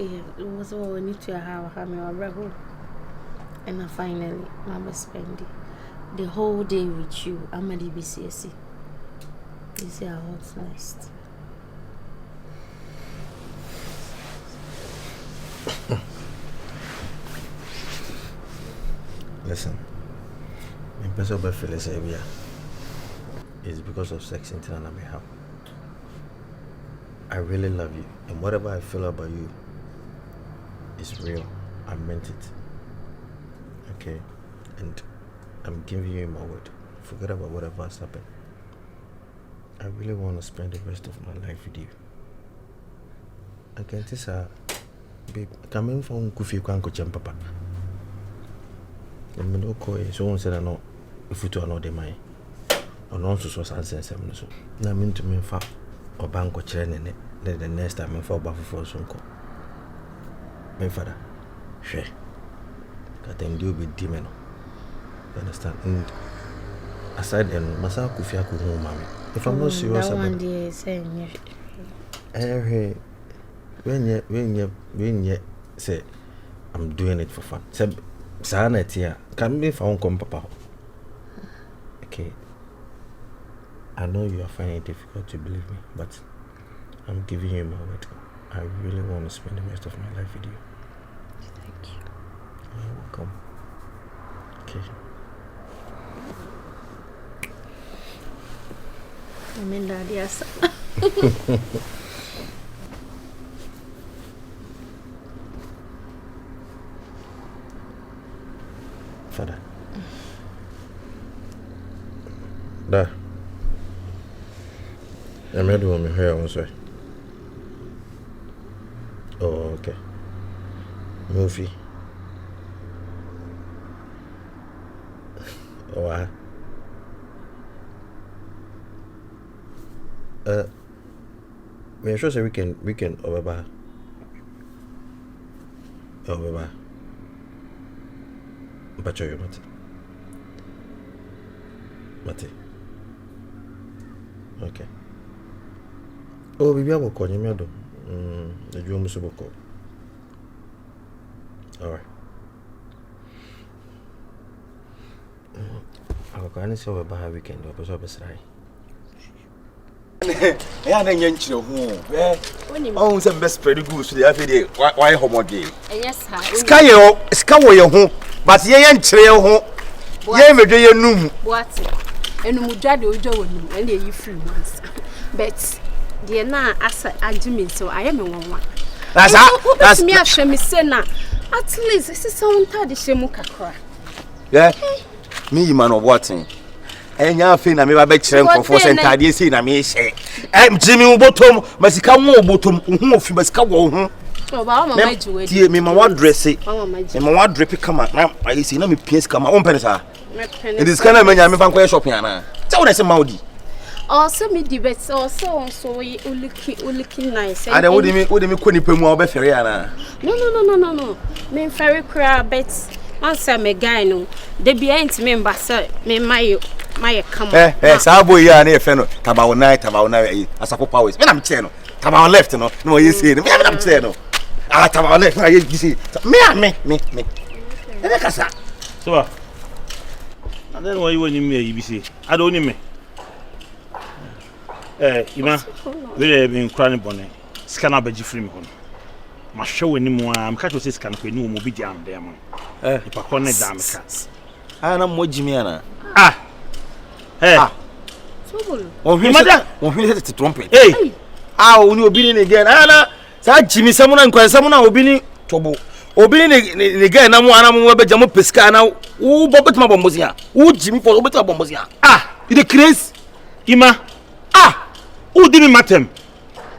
see, it was all we need to have a rebel. And I finally, I'm spending the whole day with you. I'm at the BCSC. This is our what's next. Listen, my personal feeling is because of sex in Tina Behalf. I really love you, and whatever I feel about you is real. I meant it. Okay, and I'm giving you my word. Forget about whatever has happened. I really want to spend the rest of my life with you. I can't say, babe, come in from Kufi Kwanko Champapa. The Minoko, so one said, I know if you don't know the mind. On also so sense, so. Now, mean to me, for or banko children, then the next time I fall back for Sonko. My father, she got them deal with demon. You understand? And aside then, Masa Kufia could home, mammy. If I'm not serious about one day saying, when you say, I'm doing it for fun. Say, Sanet here, can be found come papa. Okay. I know you are finding it difficult to believe me, but I'm giving you my word. I really want to spend the rest of my life with you. Thank you. You're welcome. Okay. I'm in that, yes. Father. Da. I'm ready to me here also. Oh, okay. Movie. Oh, we are sure say we can over. Over. But you Mate. Okay. Oh, we will call you, the room is all right. I'll go and see over weekend or beside. Yeah, then you know, some best pretty good to the everyday. Why home again? Yes, Sky your home, but ye ain't trail home. Ye may do your noon. What? And Mujadi Ojo and you free ones. But dear na as I Jimmy, so I am a one. That's me. After me, Sena. At least this is some tidy shemuka cry. Yeah, me man of watching. And your fin, I may bet you for Saint Tidy scene. I may say, I'm Jimmy Bottom, Massica Bottom, whom of you must come home. Dear me, my one dress, and my one drippy come out. Now I see no me piece come on, Pensa. It is kind of many I'm from shopping. Tell us a Maudi. Also, me debates also, so we looking nice. I don't would me couldn't put more Ferriana. No. Me very crab bets. Answer me, guy, no. The behind member, sir, me my come. Sabo, you are near Feno, about night, as a powers. When I'm channel, Tama left, no, you see, I'm channel. Ah, Tama left, I see. Me. So, and then why you want me, you see? I don't need me. Ima, we have been crying bonnet. Scanner by Jeffrey. My show anymore. I'm catching this can be no more be damn them. If I connect damn cats. I am more Jimiana. Sobolo. Oh, here's the trumpet. Hey, how you be in again? Anna, that Jimmy, someone and someone will be trouble. Obin again, I'm one of the Jamu Pescana. Who Bobbet Mabombosia? Who Jimmy for Robert Bombosia? The craze? Ima. Who didn't matter?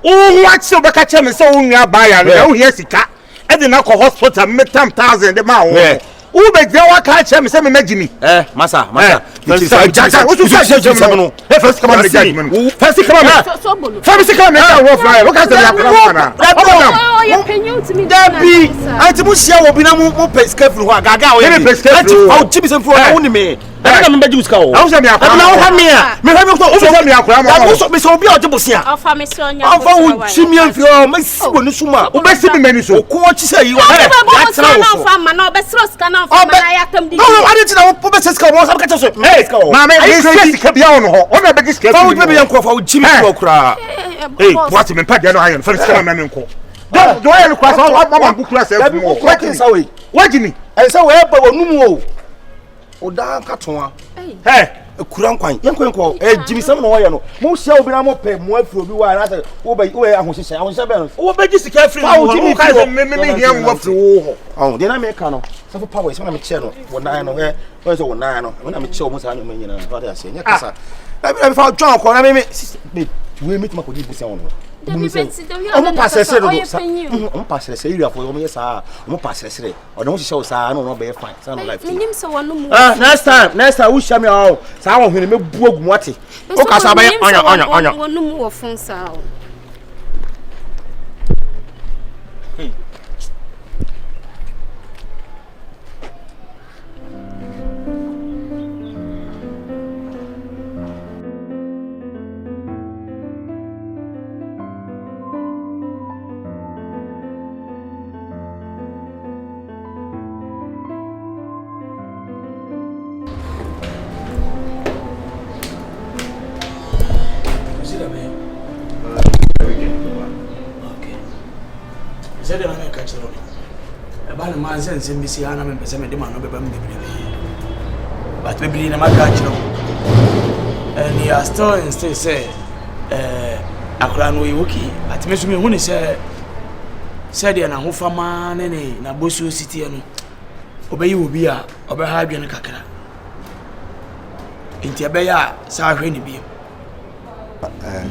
Oh, what's your back at him and so nearby? Oh, yes, it can't. At the Nako Hospital, met 10,000 the mouth. Who make the one catch him and say, Jimmy? Massa. First come on, first come on. First come on, look at the Oh, you're paying to me. Debbie, I to Musia will be no more pesca for Gaga. How Jimmy and for only me. na me beji uska o I say me akwa na wo ha me a me ha me so say me akwa ma wo so me so obi a ojibosia Ofa me so nya Ofa wo chimi amfi o me si wo ni suma wo be si me mani so ko chi say yi wa ya tra wo so ma na obesro ska na ofa ma na ya tam di no ade ti na wo be ska wo sa ka che so ska o ma me crazy ka bia on ho o na be ska fa wo be yan ko fa wo chimi wo kura what me pa dia no ayon fa ska ma me nko do ya no kwa so mama bu kura se fu mo wajini e say we ba wonum o o da ka toa kura nkwan yenko jimisam no woye no mo hia obi na mo pe mo afro bi wa na say wo be ahohye be no wo be sika free wo ka say me hia mo afro wo ho de na me ka no so for power so na me che no wo nan no wo so wo nan no na me che o mo sa no me nyina no ade ase nya kasa na fa twa ko na me we meet ma ko di busia wono omo pasese do omo pasese area for omo yesa omo pasese o don hihye o sa no be fine sa no life minim se wono mu next time wo hia me o sa wo hwene me bu ogumu ate o ka sa ba onya wono mu wo fun sa o Zede na me ka chiro e ba na man sense mi si ana me pese me de ma no be ba me bebre but bebre na ma ka chiro and he are still and still say akra no yiwoki at me so me hu ni say de na ho fama ne na bosu city no obeyi obi a obe ha adwene kakra nti ebe ya sa hwe ni bi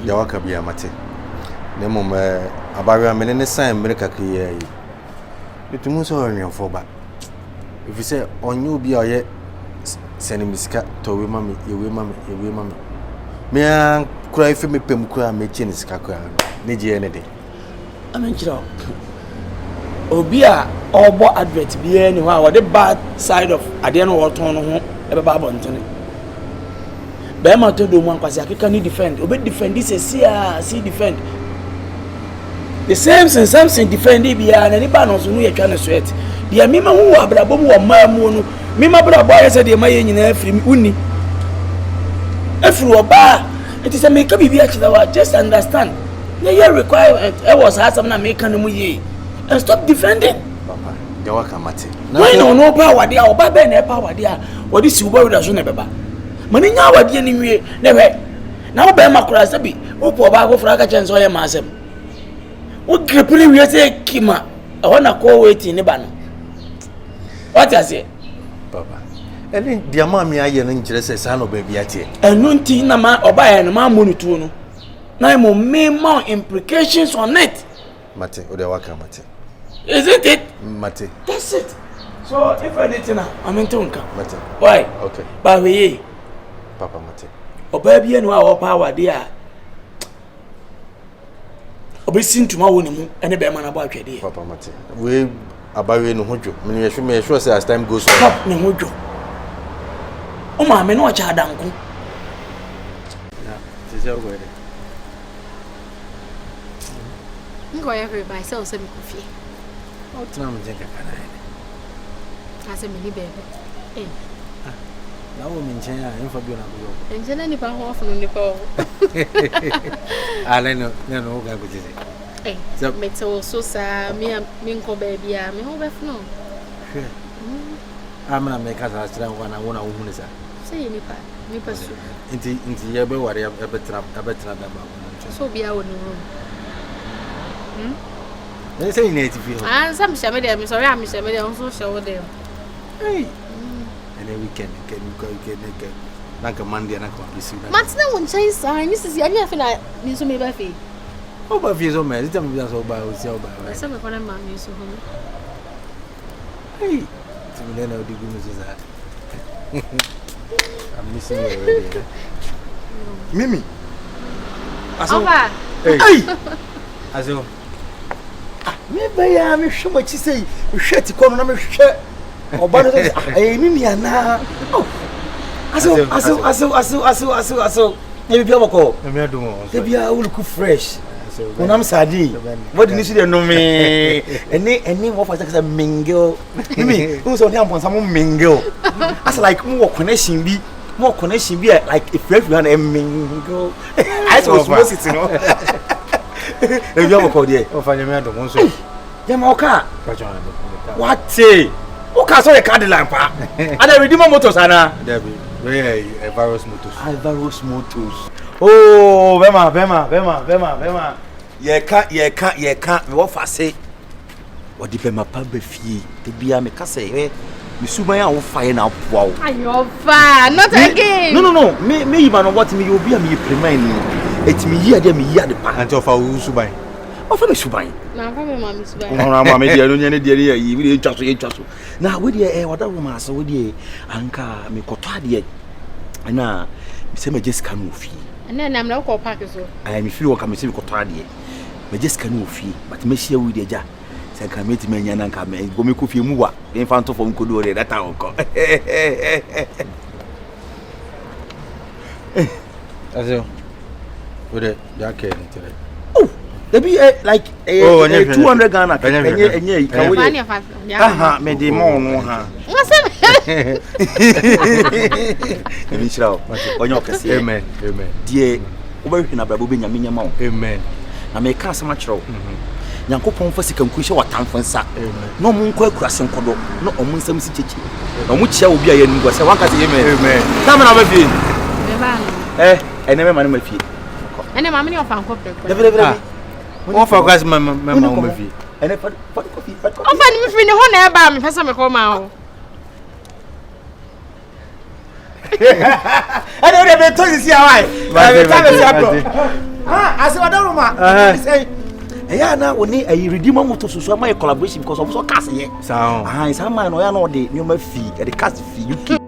ya waka bia mate ne mom abawe amene ne san mere kakriya yi bitumu so onwefo ba if you say onyu obi a ye sene misika to we mame yewe mame me an kura ife me pem kura me chi ne sika kura ne je ne de amenkira obi a obo advert bi ni ho a wo the bad side of ade no wo ton no ho e be ba bontene be ma to do mu ankwase akeka ni defend obi defend this see defend the same something defend bia na ni ba no so no ye twa na sweat dia mi ma hu abrabo mu wo ma mu no mi ma brabo aye se de ma ye nyina afiri mi uni afiri oba it is a make bibia chidawa just understand na ye requirement e was asam na make no mu ye and stop defending papa ya waka mate why no power dia oba be na power dia wodi si uba wida so na beba mani nya wade ni wie na we na oba ma kura sabi opo oba go fra ka chenso ye ma asem o grepri wie se kima e wona ko wait ni ba no what I say papa eni dia ma mi aye no ngire se sa no ba bia tie enu nti na ma oba ye no ma monitor no na mo more implications on it mate o de waka mate isn't it mate that's it so if anything I'm into nka mate why okay ba we papa mate oba bia no a wo power dia obesintuma wo ne mu ene be ma na bo atwede papa mate we abawe no hojo me sure say as time goes on stop ne hojo o ma me no cha adanko ya tizero go ede ngo ya hwe by so me kofi o tram jenga kana ede ase me ni bebe na wo mi nchen ya enfa bi na go enjena ni pa ho ofu no ni pa ale no ga go jise me to so sa mi nko baby a me ho be fno hwe amna me ka sa sira wana wona wo hu ne sa say ni pa so inti ye be ware ya betra da ba so bia wo ni room ne say ni TV ho some shame there me sorry am shame there so show there hey and weekend can nanka Monday na kwa bisi na matina won chai sai ni sisi ani afi na ni so me ba fi o ba fi so me zitam bi so ba o si o ba so me kona ma ni so ho hey timile na odi gumu so za I'm missing you already Mimi Oba hey aso me ba ya me hwe ma chi sei me hwe ti kono na me hwe oba no say Mimi ana Aso. You be able to be a look fresh. When I'm sadi, what did you see? No me. Any more for a mingle. Me, who's on him on some mingle. As like more connection be like if everyone a mingle. I was supposed to know. You have a code here. Oh, find your man. Yamoka. What say? Okay, so a card lamp. And I redeem motors, Anna. Debbie, where a virus motors. Virus motors. Oh, Bema. Ye can't. What I say? What the Bema Pabbe fee? The beer make us say, you Sumaya will fire now. Wow. You're fine. Not again. No. Me, man, what me, you'll be a me premain. It's me here, me here, the parent of our Subai. Of a Subai. Now, Mamma, Subai. Mamma, dear, you just. Now, with ye, whatever master, with ye, Anka, me cotard, and now, me just can't move. And then I'm not called Packers. I am if you come see cotard, me just can't move, but me share with the say, can meet me and come and go me coffee mua, in front of him could do it that uncle. As you with it, jacket. Oh, there be like 200 Ghana. Aha, me the mono, ha. Amen. Dear, over in a baby, Yamina. Amen. I may cast much row. Yankopon for second cushion what time for sa. No moon quite crossing codo, no on some city. On which shall be a young was a one cast. Amen. Come on, over I never man with you. And I'm of Uncle. What for guys, my with you? And if coffee, but I'm with me, the whole about me for some come out. I don't have to see how I said, I don't say, yeah, now we need a redeemer motor to my collaboration because I'm so casting. So, I am man, I know the new fee at the cast fee you keep.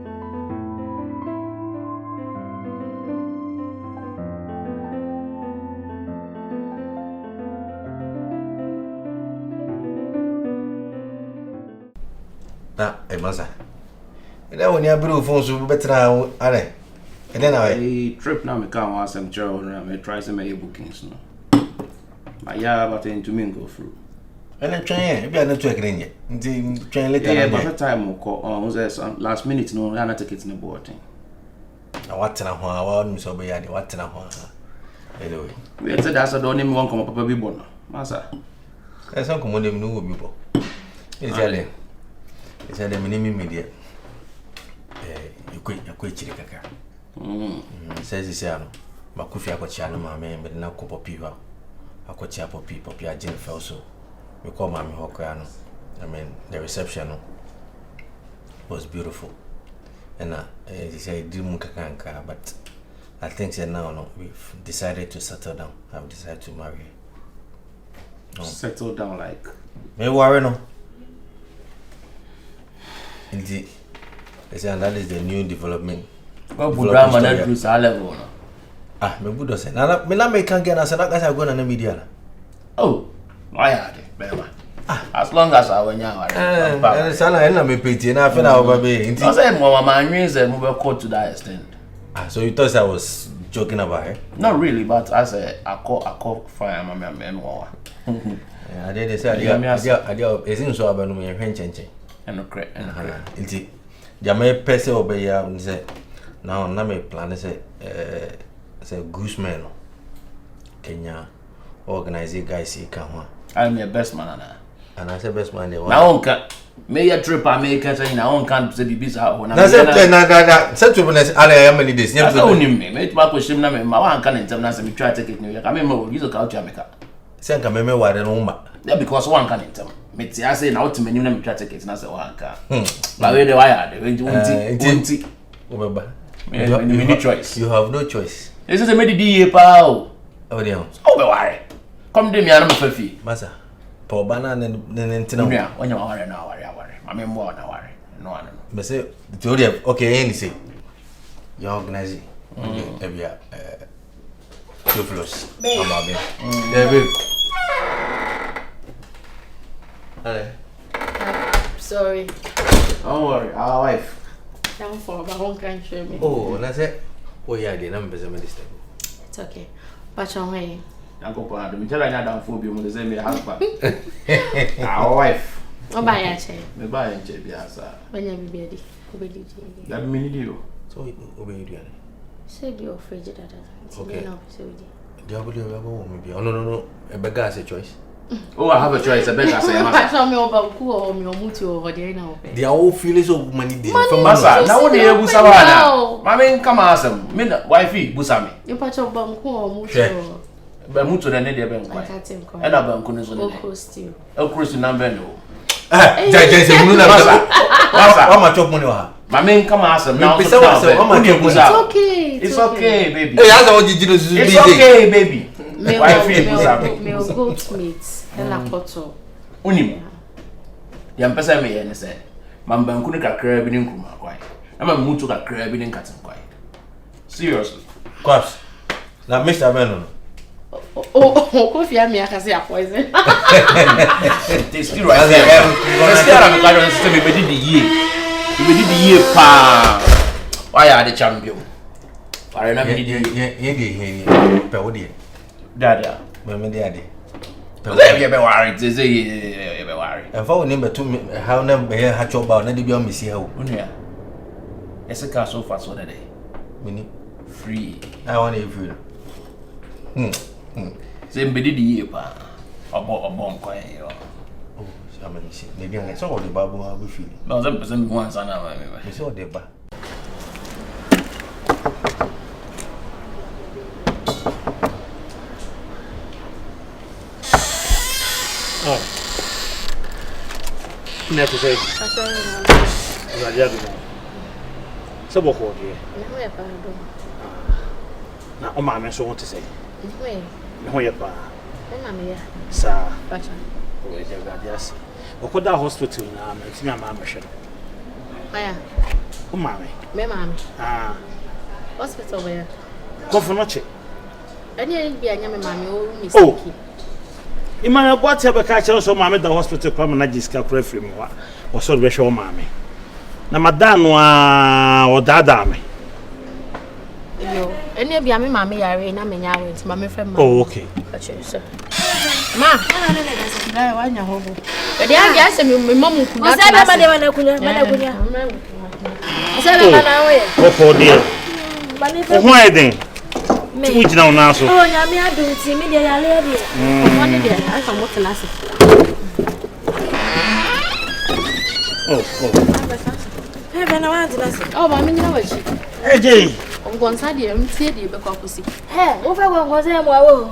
Hey, Massa. And then when you have blue phones, you better now. And then I trip now, I can't ask some children. I may try some bookings. No, but yeah, but into me go through. And I'm trying. Maybe I'm not checking yet. Trying later. Yeah, but the time will call. Was there some last minute? No, I'm not taking the boarding. Now what? Now I want so be any. What now? Anyway, we said that's a don't even want come up a be born. Massa. There's some common name no people. It's a minimum media. You quit Chiricaka. Says he said, Makufia Cochano, my man, but now Copo Piva. I could chap of people, Pia Jennifer also. We call Mammy Hocano. I mean, the reception was beautiful. And he said, Dimukakanka, but I think now we've decided to settle down. I've decided to marry. No. Settle down like? May worry no. Indeed, that is the new development. Well, Budama na do sa level. Ah, me budo say. Na me na me can get na say na kasa go na media. Oh, why are they? As long as I wenya ware. Eh, sana na me peti na afi na obabe. Indeed. I said mo mama nweze mo be caught to that extent. Ah, so you thought I was joking about it? Not really, but I said I call fire mama men wo. I did say I isn't so about me hwenchenche. And indeed, Jamie Pesse obey and say, now, Name plan say, Gooseman, Kenya, organize guys, I'm your best man, and I said, best man, now, may a trip I make saying, I won't can't say be out when I said, such a bonus, I am many days. Never only me, made back with him, my one can't tell us and try to take it. I mean, use a couch, Jamaica. Send a memo, why the number. Yeah, because one can't tell me. I say now to me, you try to take it, and I say, one car. But where the wire, the choice. You have no choice. This is a Bediide, pal. Oh, dear. Oh, be worry. Come to me, I'm a fee. Massa, poor banana and then when you are now, worry. I mean, more now, worry. No one. But say, okay, any say. You organize it. Every two floors. Baby. Sorry. Don't worry, our wife. time for but one can show me. Oh, that's it. Oh yeah, the number is a minister. It's okay. But your way. Uncle Pad, me tell you that phobia with the same husband. Our wife. Oh, buy a chair. Me buy a chair, yes, sir. When you be ready. That mean you. So obey you. Said you're afraid that. Okay. No. A beggar has a choice. Oh, I have a choice. A beggar say, Master, me over who or me or mutu over there now. They are all feelings of money. Massa, now what do you Busama? Mammy, come ask him. Wifey, Busami. You patch up Banku or mutu. Bamutu and Eddie Ben. And I've been convinced. Oh, Christian number no. How much of money? Mammy, come ask him now. It's okay. It's okay, baby. It's okay, baby. Wifey, Busami. Goat meat. And a potto. Unimu. Young person may and say, Mamma couldn't crab in Kuma quite. I'm a mutu got crab in cutting quite. Seriously. Cops. Now, Mr. Venom. Oh, coffee, I can say a poison. They still right there. Let's get on the garden system. We did the year. We did the year, pa. Why are the champion? I remember the year. Dada. Mamma, daddy. You be worried. They say you be worried. And for number 2, how number here had your bound, and you miss here. It's a car so fast for the day. Minnie. Free. I want you free. Say Bediide year, pa. A bomb quiet. Oh, somebody see. Maybe I saw the babu I will feel. No, them person once I know. You saw the bar. Oh. Never say. Sobolo here. Now, my man, so want to say. No, you're bad. Sir, where's your guardians? Or could that hospital now? It's not my mission. Where? Oh, mammy. Me, mammy. Ah, Hospital where? Confronting. Any be a young mammy, oh, Miss. Imana bwati abakacha so mama da hospital kwa na jiska kura free mu wa so be hwe mama na madanu a odada me Yo eni bia me mama yare na menya went mama frem ma. Oh okay. Sir. Ma na wanya hobo e dia bia se me mamu kunya. O se be ma de wana kunya se be ma na wo ye o for there o ho eden tu jina una so oh nya me adu ti me de yale de o ne de I can what na se hey ben na want na se oh ma me nyina wachi eje o gonsa de am tie de be kwa kosi hey wo fa gonsa e mo awo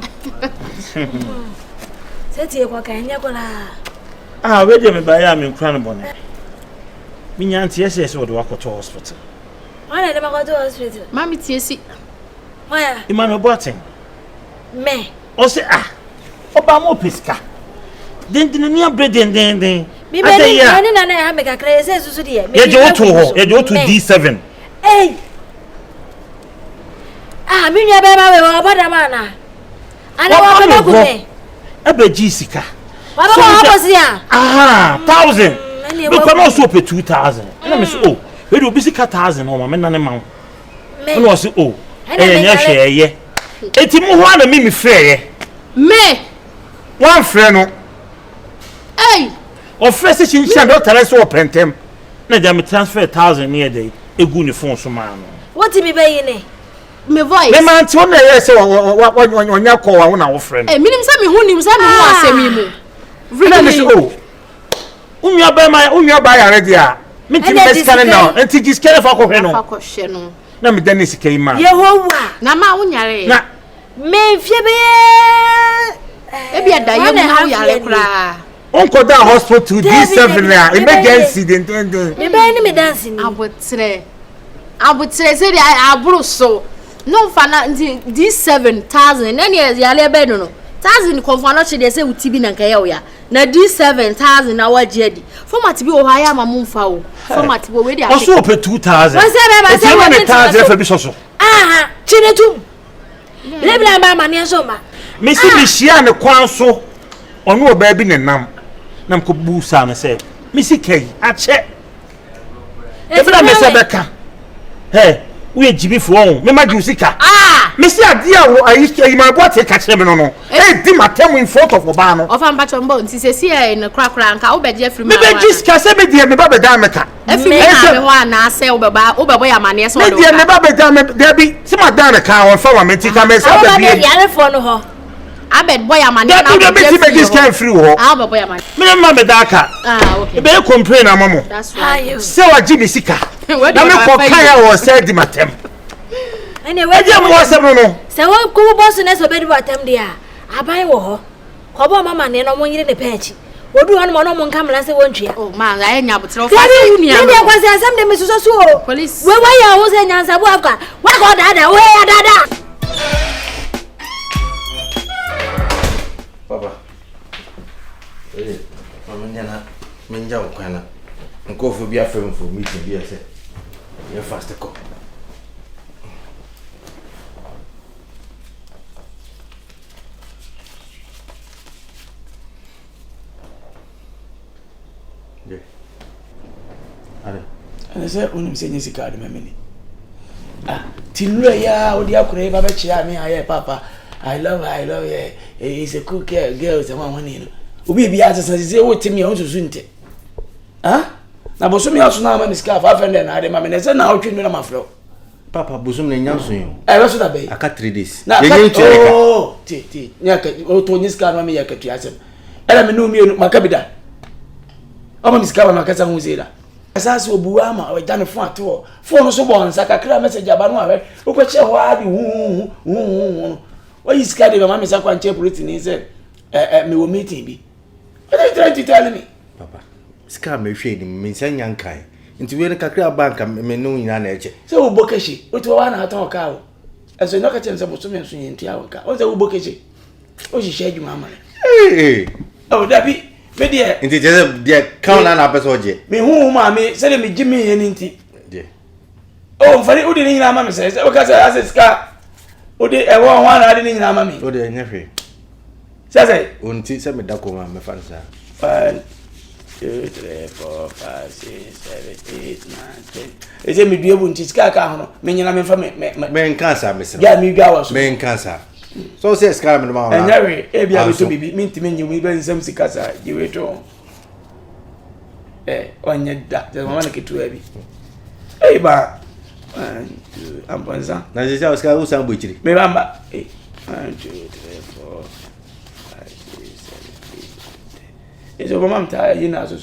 se tie kwa kan nya kola we de me ba ya me nkran bone mi nya ntie se o de wakoto hospital wana de makoto hospital mami tie si Waya. Imano boating. Me. O se oba mo pesca. Den ni abre den. Bi be ni na ha me kakra se susu de. Ye je oto ho, ye je oto D7. Eh. Mi nua be ma we oboda ma na. Ana wa ko ku me. Ebe ji sika. Wa ba wa ko si a. Aha, 1000. We can also pay 2000. Na me so we do bi sika 1000 o ma me na ne ma. Me no se nya hwe ye. Eti mu ho na me frɛ me wan frɛ no. O frɛ se chinchan do tare so opentem. Na ja me transfer 1000 ne dey egu ne phone so ma no. What me be yi ne? Me voice. Me man ti o na ye se onya call wa na wo frɛ no. Minim se me hu nim se me hu asemi mu. Really me so unyo ba yare dia. Me ti be scan now. Enti gi scan fa ko hwe no. Fa ko hwe no. Na me dane sika ima. Yehowa. Na ma wunyare. Na me fie be e bia da ye mu yare kura. Onko da hospital D7 na emergency den. Me be ni me dance ni. Abutre se dia aburu so. No fa na D7000 na ne yale be no. 1000 confrontation dey say uti bi na nka ye o ya. Na D7000 na waje di. Format bi o ha ya mamumfa o. Format bi we dey after. Also pay 2000. What's that say we 1000 for bi so. Chinetu. Lebla ba ma ne so ma. Me si bi hia ne kwan so. Onu oba bi ne nam. Nam ko bu sa na say. Me si kai a che. Ebra me se beka. Hey, we jibi for me ma jusika. Ah! Me see adia wo ayi ma bo te ka kire me no. Hey, di matem in front of oba no. Of am batcho mbo nti se see na krakra nka wo beje afiri me be jiska se be die me ba be da meka. Afiri na me ho ana se wo bebo ya mane so do. Me die me ba be da me there be se ma da meka won fa wa me ti ka me se ba bi. Yare for no ho. Abed boy amane na be be jiska free ho. Ah be boy amane. Me ma be da ka. Ah okay. Be complain amamo. That's right. Se wa jibi sika. Na me ko kaya wo se di matem. Anyway, we mo se no. Se wo ku boss na so be di matem dia. Aban wo ho. Ko bo mama ne no mo nyire ne pechi. Odu ho no mo nka mra se wontwe. Oh man, I nya botre fa se uni am. Ne dia kwase asem de mesuso so. Police. We wa ya wo se nyansa bu akwa. Wa ko dada, we ya dada. Papa. Minja ukwana. Nkofu bia film for meeting bia se. You fast go. And I said, when I'm saying this card, Mammy. Ah, Tilua, ya, or the Akure, Baba Chia, me, I, Papa. I love her, he's a cook girl, the one in. Ubi be as I say, what to me also soon. Ah? Now, Bosumi also now, my scarf, I found I am a son, now you know my flow. Papa, Bosum and Yansun. I was that bay. I cut 3 days. Now, oh, Yaka, oh, Tony's car, Mammy Yaka, Tiasem. And I know me, my cabida. Oh, Miss Cava, my cousin was here. Asasi obuama we dane fo ato fo no so bo nsa kakra message aba no awe wo kwache ho abi wo yiska de mama mesa kwa nche politi ni se me wo meeting bi what are you trying to tell me Papa ska me hwe ni me nsa nyankai nti we ne kakra bank me no nyina na eche se wo bokeshi wo to wa na aton ka wo eso no ka chem se bo so me nso yin tia wo ka wo se wo bokeshi wo hihye adwuma ma eh oh dabi me de nti je de count na person oje me hu ma me se de me jimi ye ni nti de oh mfani udi ni nyina ma me se o ka se aseska udi e won wa na adi ni nyina ma me o de nyahwe se unti se me dako ma me fansa 1 2 3 4 5 6 7 8 9 10 eze me due bu nti ska ka ho me nyina me fa me nkansa me se ya me dua wa so me nkansa so say ska me ma na enyawe e bia be to bibi minti me nyi be nsam sikasa jiwe to onye da je mama na ketu abi ba ampanza na je sa ska u san bochiri me bamba 1 2 3 4 5 6 7 8 ezo mama mta yina so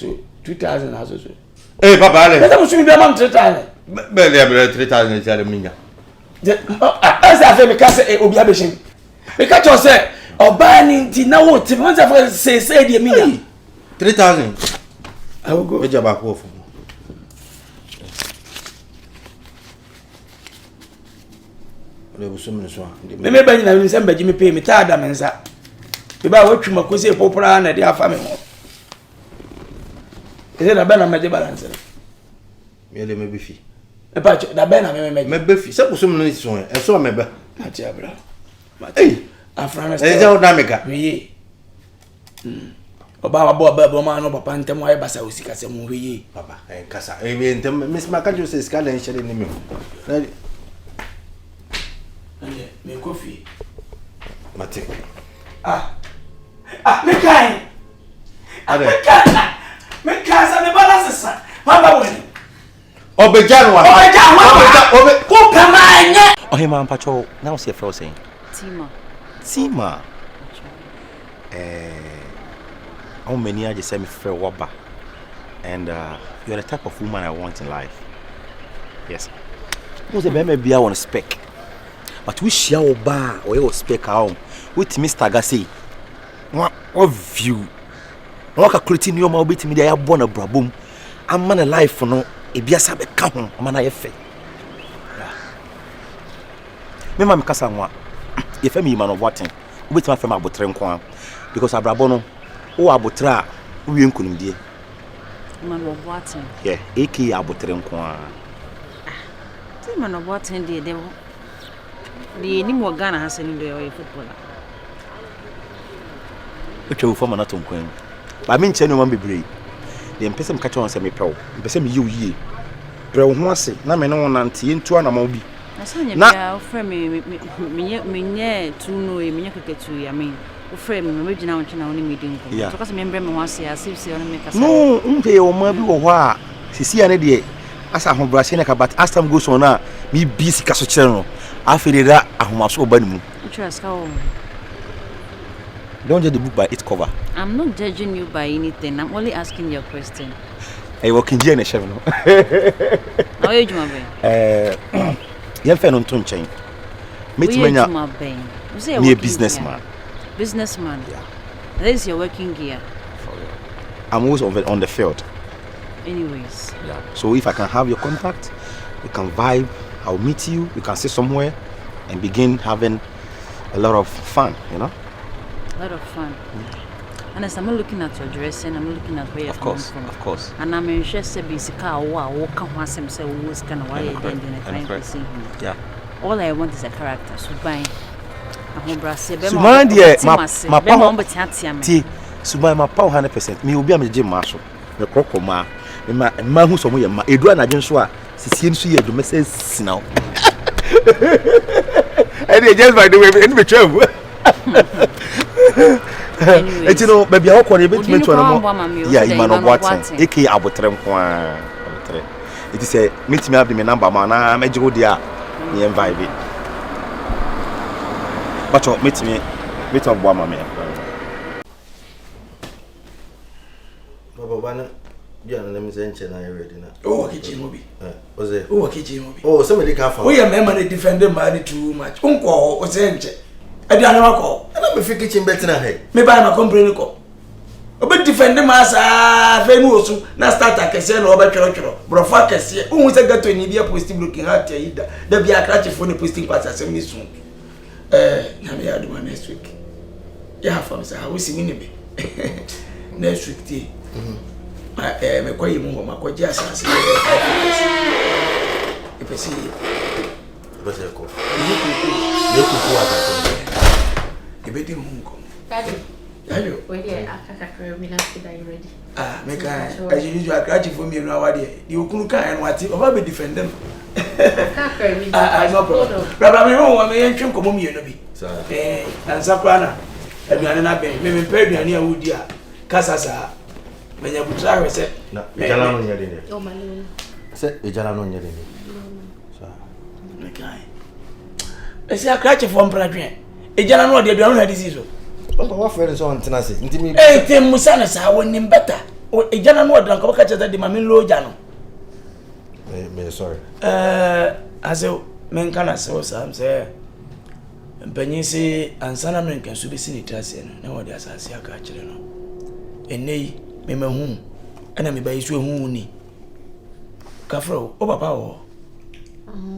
2000 aso so papa ale esa musumi be mama 3000 be le 3000 tale minya asa fe me kase obi abeshin me ka cho se oba ni nti na wo ti mo za se de minya 3000 I will go. Eja ba ko fu. Le busum ne so. Me ba nyina nsem ba jimi pay me ta da mensa. Be ba watwi makosi popora na de afa me ho. Eze da ba na meje balance. Me le me be fi. E pa da ba na me be fi. Se busum ne so e so me ba. Ati abra. Eh, afra na. Eja o da meka. We. Oba bo ma no papa ntem wa basa osika se mu hwe papa kasa ntem miss makajo se skala en shere ni me me coffee mate me kai ade me kasa me balance sa mama woni obejanwa obe ko kamanye ohima mpacho na wo se fro sen Tima how many I just say me fair waba and you're the type of woman I want in life. Yes. Who's a baby be I want to speak. But we share oba or you speak how with Mr. Gassi. What view? What a creating your mouth bit me they are born a brabum. I'm man alive for no a biasa be come man I fe. Me mam kasa nwa. If me man of what wait my fam abotre nko because abrabono o abotra we nkunimdie man of what yeah AK abotre nko man of what the ni mo Ghana has in the footballer o for man atonko ba me nche no man bebre the person catch on say me pew person me yie Bro ho ase na me no nante ntu ana ma obi. Na friend me tu no e me keketu ya me. Friend me gina won chena woni meeting ko. So cause me mbre me ho ase asif se on me kasa. No, unpe o ma bi wo ho a sisi ane de asa ho brase na ka but as time goes on na me busy kaso kire no. Afere da ahomaso oba ni mu. Trust ka o. Don't judge the book by its cover. I'm not judging you by anything. I'm only asking your question. Hey, what can you na chef no? How you juma ben? Yen fe no nton chen. Metimanya. Me a businessman. Businessman. Yeah. This is your working gear. I'm always on the field. Anyways. Yeah. So if I can have your contact, we can vibe. I'll meet you. We can sit somewhere and begin having a lot of fun. You know. A lot of fun. And as I'm looking at your dressing, I'm looking at where you're coming from. Of course. And I'm interested basically walk on some say who's kind of why you're then trying to see him. Yeah. All I want is a character. So buy a home brass. Suman my power. T. Suman my power 100%. Me will be a gym marshal. The crocodile ma. Ma who some ma. Edu na Joshua. Sisi nsu ye do message now. And just by the way, in the trouble. You know, maybe I call you bit me to no. Yeah, you man of what? AK abotrem kwa. It is a meet me up the number man. I'm a go there. Me invite it. But you meet up one man. Baba bana bia na me say nche na ready na. Oh, kitchen mobi. Oze. Oh, kitchen mobi. Oh, somebody can for. We are man defend man too much. Unko oze nche. Aduane wako. Na me fi kitchen bet na he. Me buy my complain ko. Obe defend ma sa fe nu osu na start akese na obe twero. Brofa akese. Unhu se gato ni bia post blocking heart ya ida. Da bia akrache phone posting pass asem ni sun. Na me adu next week. Ya fa me say how see me ne be. Next week ti. Me kwayi mu ma kwaji asase. Epesi. Bose ko. Ye ku ata. Ebedi munko. Daddy. Hello. Where dey akaka me na fit are you ready? Make as you usual akrachi for me no awade. The okunu kan en wati oba be defend them. Akaka me. No problem. Brother me ho wa me yentwe nkomo mi no bi. Ansa kwa na aduane na ben. Me pe aduane a wodi a kasasa. Menya butra we se. Na ejala no nyade ne. O male. Se ejala no nyade ne. So. Make esi akrachi for mpradwen. Ejana no de aduane na disi so. Papa wa friend so antena se. Ntimi. Tem musa na sa woni mbeta. Ejana no de nko ka cheta de mame lo ja no. Me sorry. Aso men kana so sam say mpanyin se ansana men kan so be sini trase no na wodi asase aka kire no. Enei me mahu ana me bayi so hu ni. Kafro o papa wo.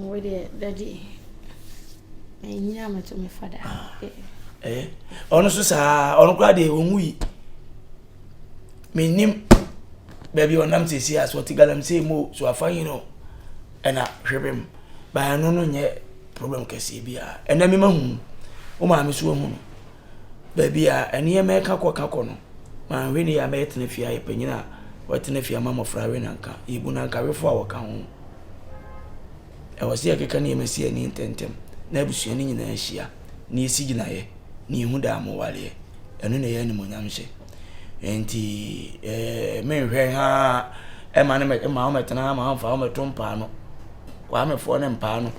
We dey daddy. Enya ma to me father. Ono so sa ono kwa de onwi. Menim baby onam sesi as what galam say mo so afa you know. Ena hwebem ba no no nye problem kesi bia. Ena me mahu. O ma me so hu no. Baby a ene ye meka kokako no. Ma we ni ya metena fia ye panyina. Watena fia mama fra we nanka. Ibu nanka we fo awoka ho. E wose ye keka ni emesi ani intentem. Na abusuani nyina ahia na esi gina ye na ihu da amwale eno na ye ni monyamhye enti menhwe ha ma ne ma o metena ma amfa o metompa no kwa mefo ne mpa no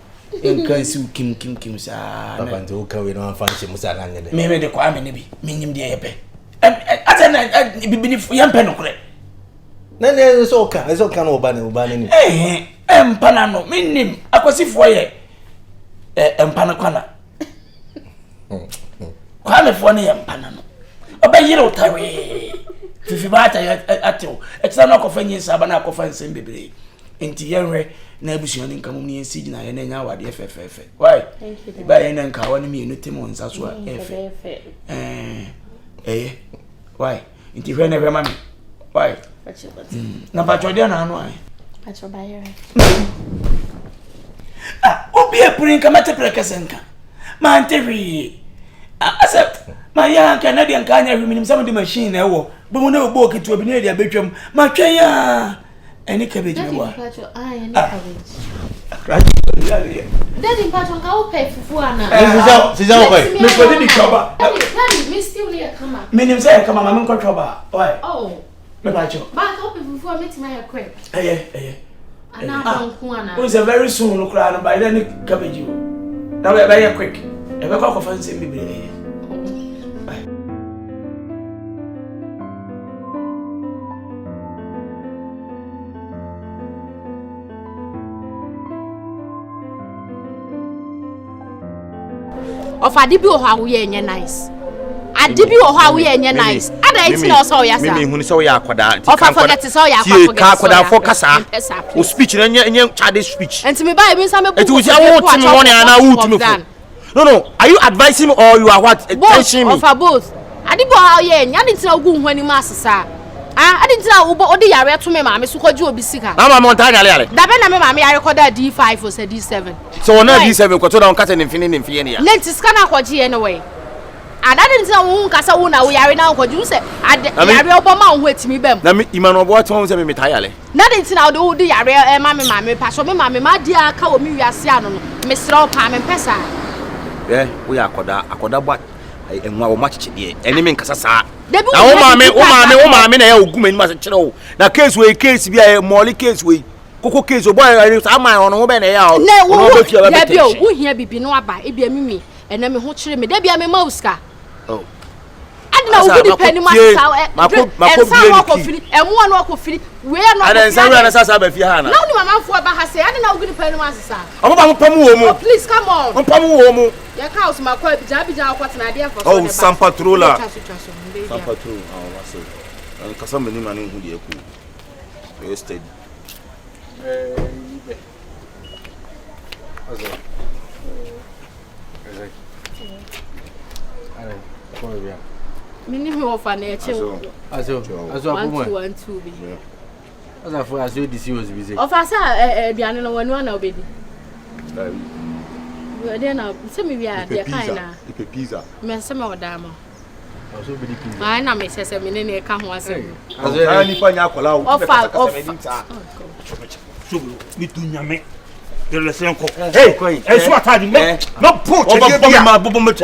enkan si kim sa Papa nto ka we no amfa nche musa na nyede me de kwa me ne bi menyim de yepe atena bibini yampe no kure na ne so ka no oba ne ni mpa na no menim akwasifo ye empana kwana kwa me fo ne empana no obayire utawe fifi bata ateo etsa no kofa nyi saba na kofa nsem bebre enti yenwe na abusuani nka mum ne ensi gina ye na nya wade fefefe why ba ye na nka woni mi enu temo nsa so a efe why enti hwe na hwe mami why na patwode na anu ai Patrobayere. Obi epuri nka matepre senka. Ma antewi. Accept. Ma ya nka na de nka anya hwiminim some de machine na ewo. Bo mu na ogbo okitu obi na de abetwam. Ma twen ya. Any cabbage Daddy, no. any cabbage. Daddy, Patron, go pay for one. Daddy, still near come up. Meaning, say, come on, I'm going to trouble. Why? Oh, my patron. back up before meeting my quick. And now, who's a very soon look around by any cabbage you. Now, very quick. If I go for fancy, maybe. Of Adibi or how we are nice. Adibi or how we are nice. Ada it's not so yes. Mimi who so ya kwada. Of forget is all ya kwada focus o speech na child speech. And to me buy me some book. It was your team one and no, are you advising me or you are what? Tension me. Of both. Adibi how ye nya dey tira ogun hwani ma sesa. I didn't tell Ubo the area to me, mamma, so called you Bisika. I'm Montana. Dabena, mamma, I recorded D5 or said D7. So now D7 got on cutting infinity in Fienia. Lentis cannot watch you anyway. And I didn't tell Casawuna, we are now what you say. I Obama wait me, Bem. Now, Imano, what homes am I entirely? Nothing now do the area, mammy, Passion, mammy, my dear, cow me, Yasiano, Mr. Palm and Pessa. Yeah, we are Koda, what? And what much enemy Casasa. Oh, mammy, na ogumen must know. Now, case way case be a molly case way. Coco case or boy, I'm my own woman. No, who here be no by it be a mimi, and I'm a hot me. There be a mouska. Oh, I don't know who the penny and one walk of free. We are not as Fiana. No, mamma for Bahasa. I don't know who the penny master. Oh, please come on. Pamu, your house, my quite Jabija, what's an idea for? Oh, some patroller. Some patrol. Oh, I see. And Cassam many man who you cool. You stayed. Minimum of an nature. As one, two. As I for as you was busy. Of us, Diana, one obey. Then I'll tell me we are the kind of pizza. Messam or dama. I know, Mrs. Eminem, come once. As I find out, of the same cook. Hey, and so I did not put my bubble. What's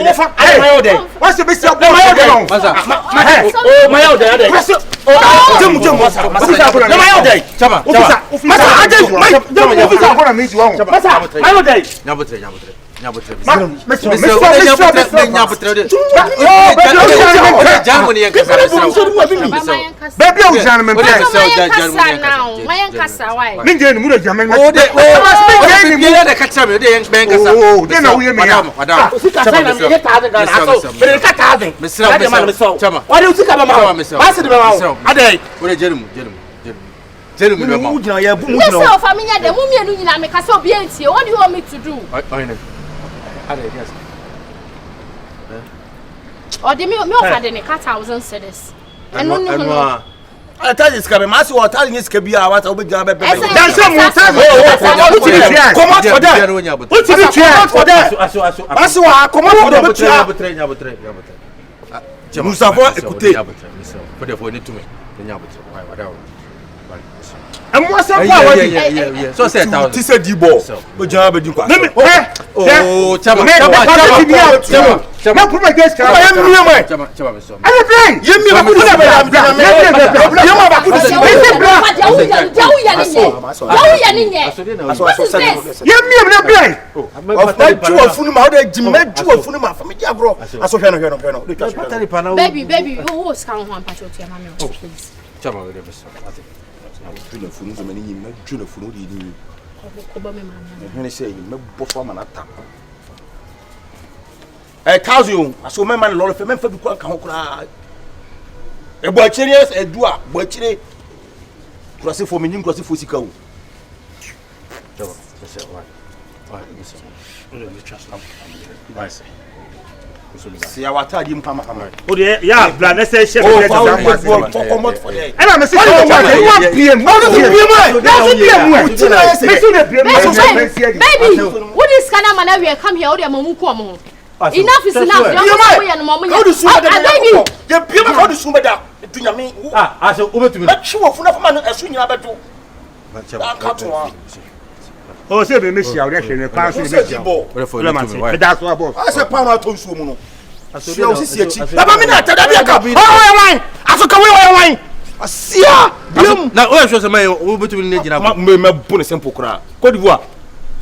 the best of my old day? What do you want me to do? Or the milk had in a cat 1,000 cedis. And no, I tell you, Scabby, Master, or telling you, Scabby, what I'll be job. That's some more time. Come out for that. What's the chance for that? Master, come out for the Musafa, put the phone to me. And what's up? Yeah. So said, this is the ball. But job, you can. Oh, Chama, put my guest. I am Tuna funu zo mani nyim na tuna funu di ni ko me man hene say me bofo ma na ta thousand aso me man lo fe me fa bi ko kan ho kura e bo akire e du a bo akire kura se fo me nyim kura se fo sika wo jaba se why listen we trust am why say see our tag him pama oh yeah bla na say chef for come for there and I say you PM baby what is kana man we come here o dey mamu ko mo enough is enough you we and mama baby you PM how do sumeda dunyame so obetumi na chiwo funa fama no esu nyina beto Oh, say me miss you. I reckon the pass is miss you. But that's what boss. I say pound to so mu no. See how see echi. Baba me na tada bia ka. Oh wine. Aso ka wine. Asia. Blum. Na o ehwe se me o betu ni gina ko. Me bu ne simple kra. Côte d'Ivoire.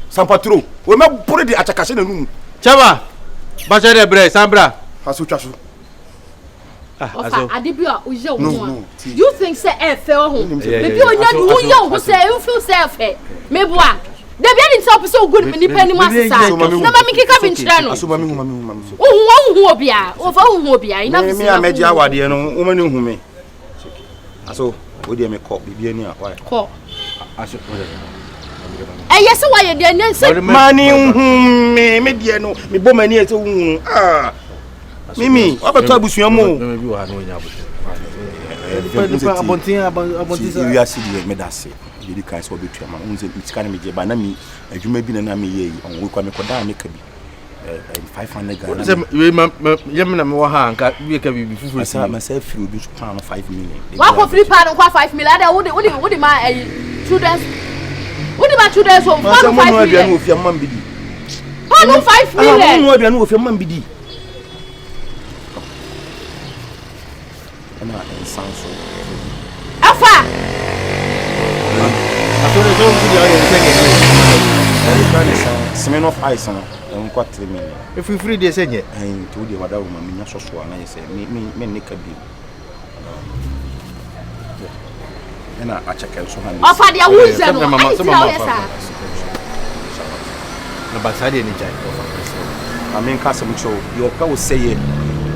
Sampatro. We me bu de achakase na nu. Chaba. Ba jere bre sambra. Aso twa so. Ofa adibia oje wo. You think say e fe ho? Maybe onya du wo ye wo say you feel say fe. Me boa. They be any top so good me nipa ni mu asesa. Na ma me kika bi nchira no. Aso mami hu. Hu obia. Ofa hu obia. Ina bi me ameji awade no wo mani hu me. Aso wo de me call bibia ni a why? Call. Aso yes why you dey na say mani hu me de no me bo mani e se hu. Ah. Mimi, what about abusuan mo? Me bi wa na onya abusuan. You are see me that say. The kind so be to am. Unze mitikana me je ba na mi adwuma bi na me ye on we kwa me koda make bi 500 Ghana. Say me na me wa ha anka bi ka bi fufu say myself free bi pound 5 million. Wa ko free pound kwa 5 million. Ada wo di ma students. Wo di ma students so 5 million. Wo fi am bi di. Pound 5 million. Wo aduanu wo fi am bi di. Na ensanso. Afa. Semen of ice and 4 million. If we free, they say, and to the other woman, I say, me, Nick, and I check out so many. Of the woods and I mean, Castle show your power say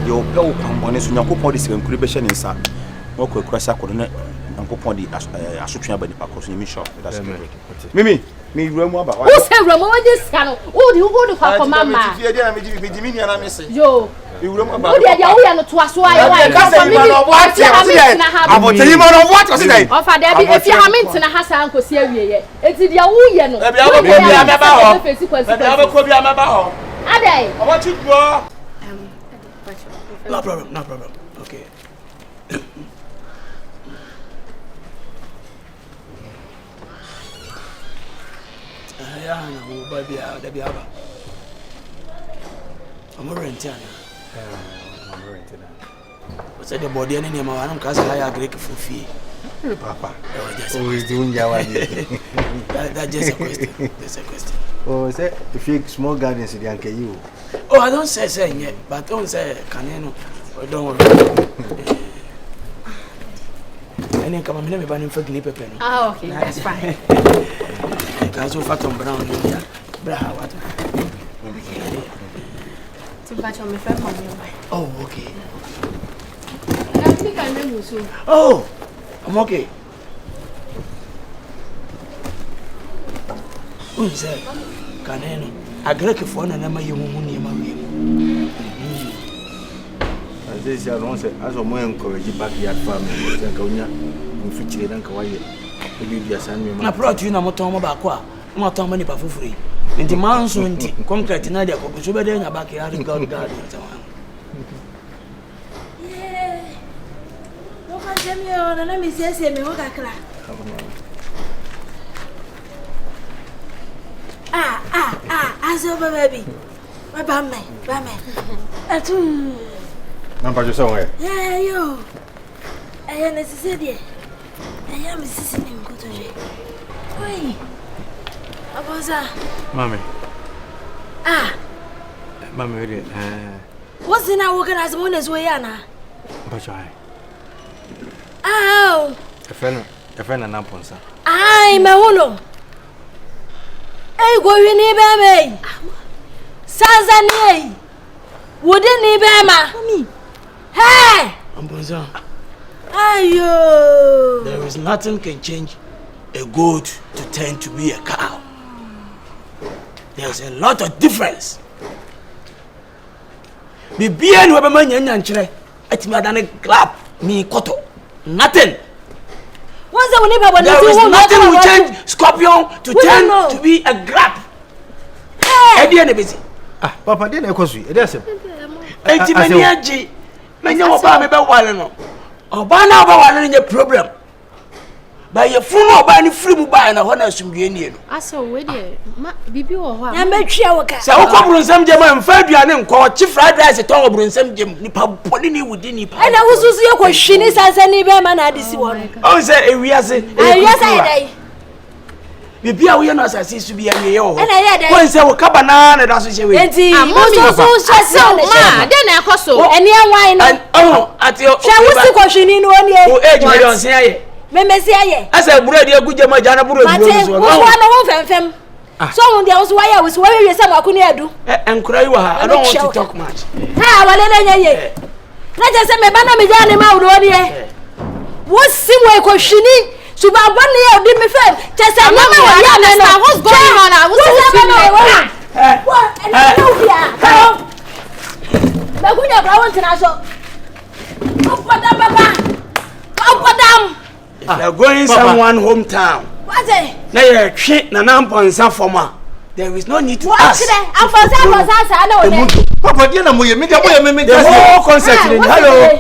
your power on this when you put this incubation inside. Walk across a coordinate. Upon the assumption by the Pacos in Michel. Mimi, me Remo about who said Remo this channel? Who do you go to Papa Mama? Yo, you remember to us why I will tell you what was it? Of a Debbie, if you have meant in a house, Uncle Syria, it's the Yawu. No problem. Okay. Baby, I'm renting. What's the body and any man? I'm casting higher Greek for fee. Papa, always doing Java. That's just a question. Oh, is that if you small gardens in Yankee you? Oh, I don't say yet, but don't say Caneno. Don't worry. And then come on, let me buy him for Glippe pen. Oh, okay, that's fine. Guys, who fat on brown here. Bra, what? To batch on my friend. Oh, okay. I think I know you soon. Oh, I'm okay. Who is that? Caneno. I great phone and I'm a young woman. As this year, as a more encouraging backyard family, and go in feature and Kawaii. Maybe you send me. I brought you no more time about what? Not how many for free. In the monsoon, concrete in Nadia, because you better in a backyard and God garden. Yeah. No, I tell me, and let me say, me what I cry. As over baby. My bammy. Number somewhere. Yeah, yo. I am necessary. I am sitting in good way. Wait. Mommy. Mommy, what's in our organized one as way, Anna? But I. Oh, A friend and Namponsa. I'm a wono. Hey, go in here, Sazani. Wouldn't he be me? Hey! Amboza. Ayo! There is nothing can change a goat to turn to be a cow. There's a lot of difference. The being whoever man yanchre, at me than a clap, me koto. Nothing. What's the one there is nothing will change scorpion to turn to be a grab. Hey! Papa didn't echo you. It doesn't. Eti mani aji. Menya oba me be wale no. Oba na oba wale no problem. By your phone or by any free mobile and honor some union. I saw with you, Bibi or what? I make sure. So, come some gem and 5 years and call chief fried rice at all, bring some gem, Nipa Polini with Dinny. And I was your question is as any man I this one. Oh, say, we are saying, yes, I Bibi, we are not as to be a year. And I had one say, Cabana, that's what she will. And then I also, and near wine. And oh, at your question in 1 year. Oh, age, I don't say. Memesia, as a bread, your good Jamajana Buru. So on the house, why I was wearing some I couldn't do. And cry, I don't want to talk much. Ah, well, let us say, my banana Mijani Maudonia. What's Simway questioning? So, about 1 year did me fail. Just a moment, what's going on? I was you're going someone hometown. What's it? Now you're cheap, Nanam former. There is no need to ask. I'm for that. Papa, you know, the whole concept in hello.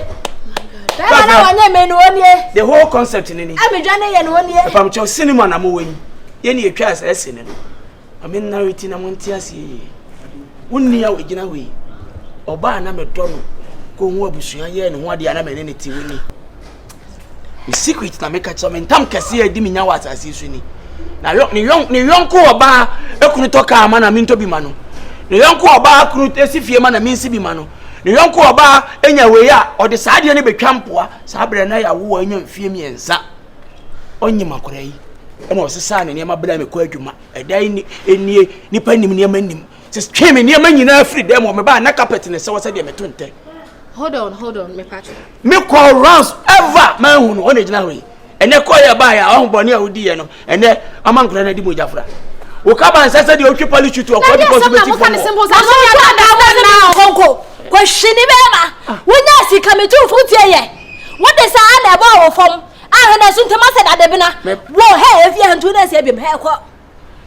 The whole concept in I'm a journey and 1 year. If I'm just cinema, I'm away. Any class, I seen it. I mean, now it's in a Montiasi. 1 year we get away. Or buy a number donor. Go over Bushia and what the other entity with me. The secret to make a chum and Tom Cassia Dimina was as you see. Now, young call bar, I couldn't talk a man, I mean to be mano. The young call bar couldn't see if your man, I mean to be mano. The young call bar, anyway, or the side you be campoa, Sabra and I woo and fear me and sa. On your macray. And was a son and Yama Blame Quajuma, a day in Nippon near Menim. Just came in near men, you know, free them or my bar, not carpet in the sauce at the Metunte. Hold on, my Patrick. Me call rounds ever, man, who on it now. And they call you by our own bonnet, and then among Granadi Mujafra. Okaba and said you keep polish to a possibility for now. Question Bema. When I see coming to foot here. What is I about from? I had assumed Thomas at the dinner. Well, hey, if you have to say him haircut.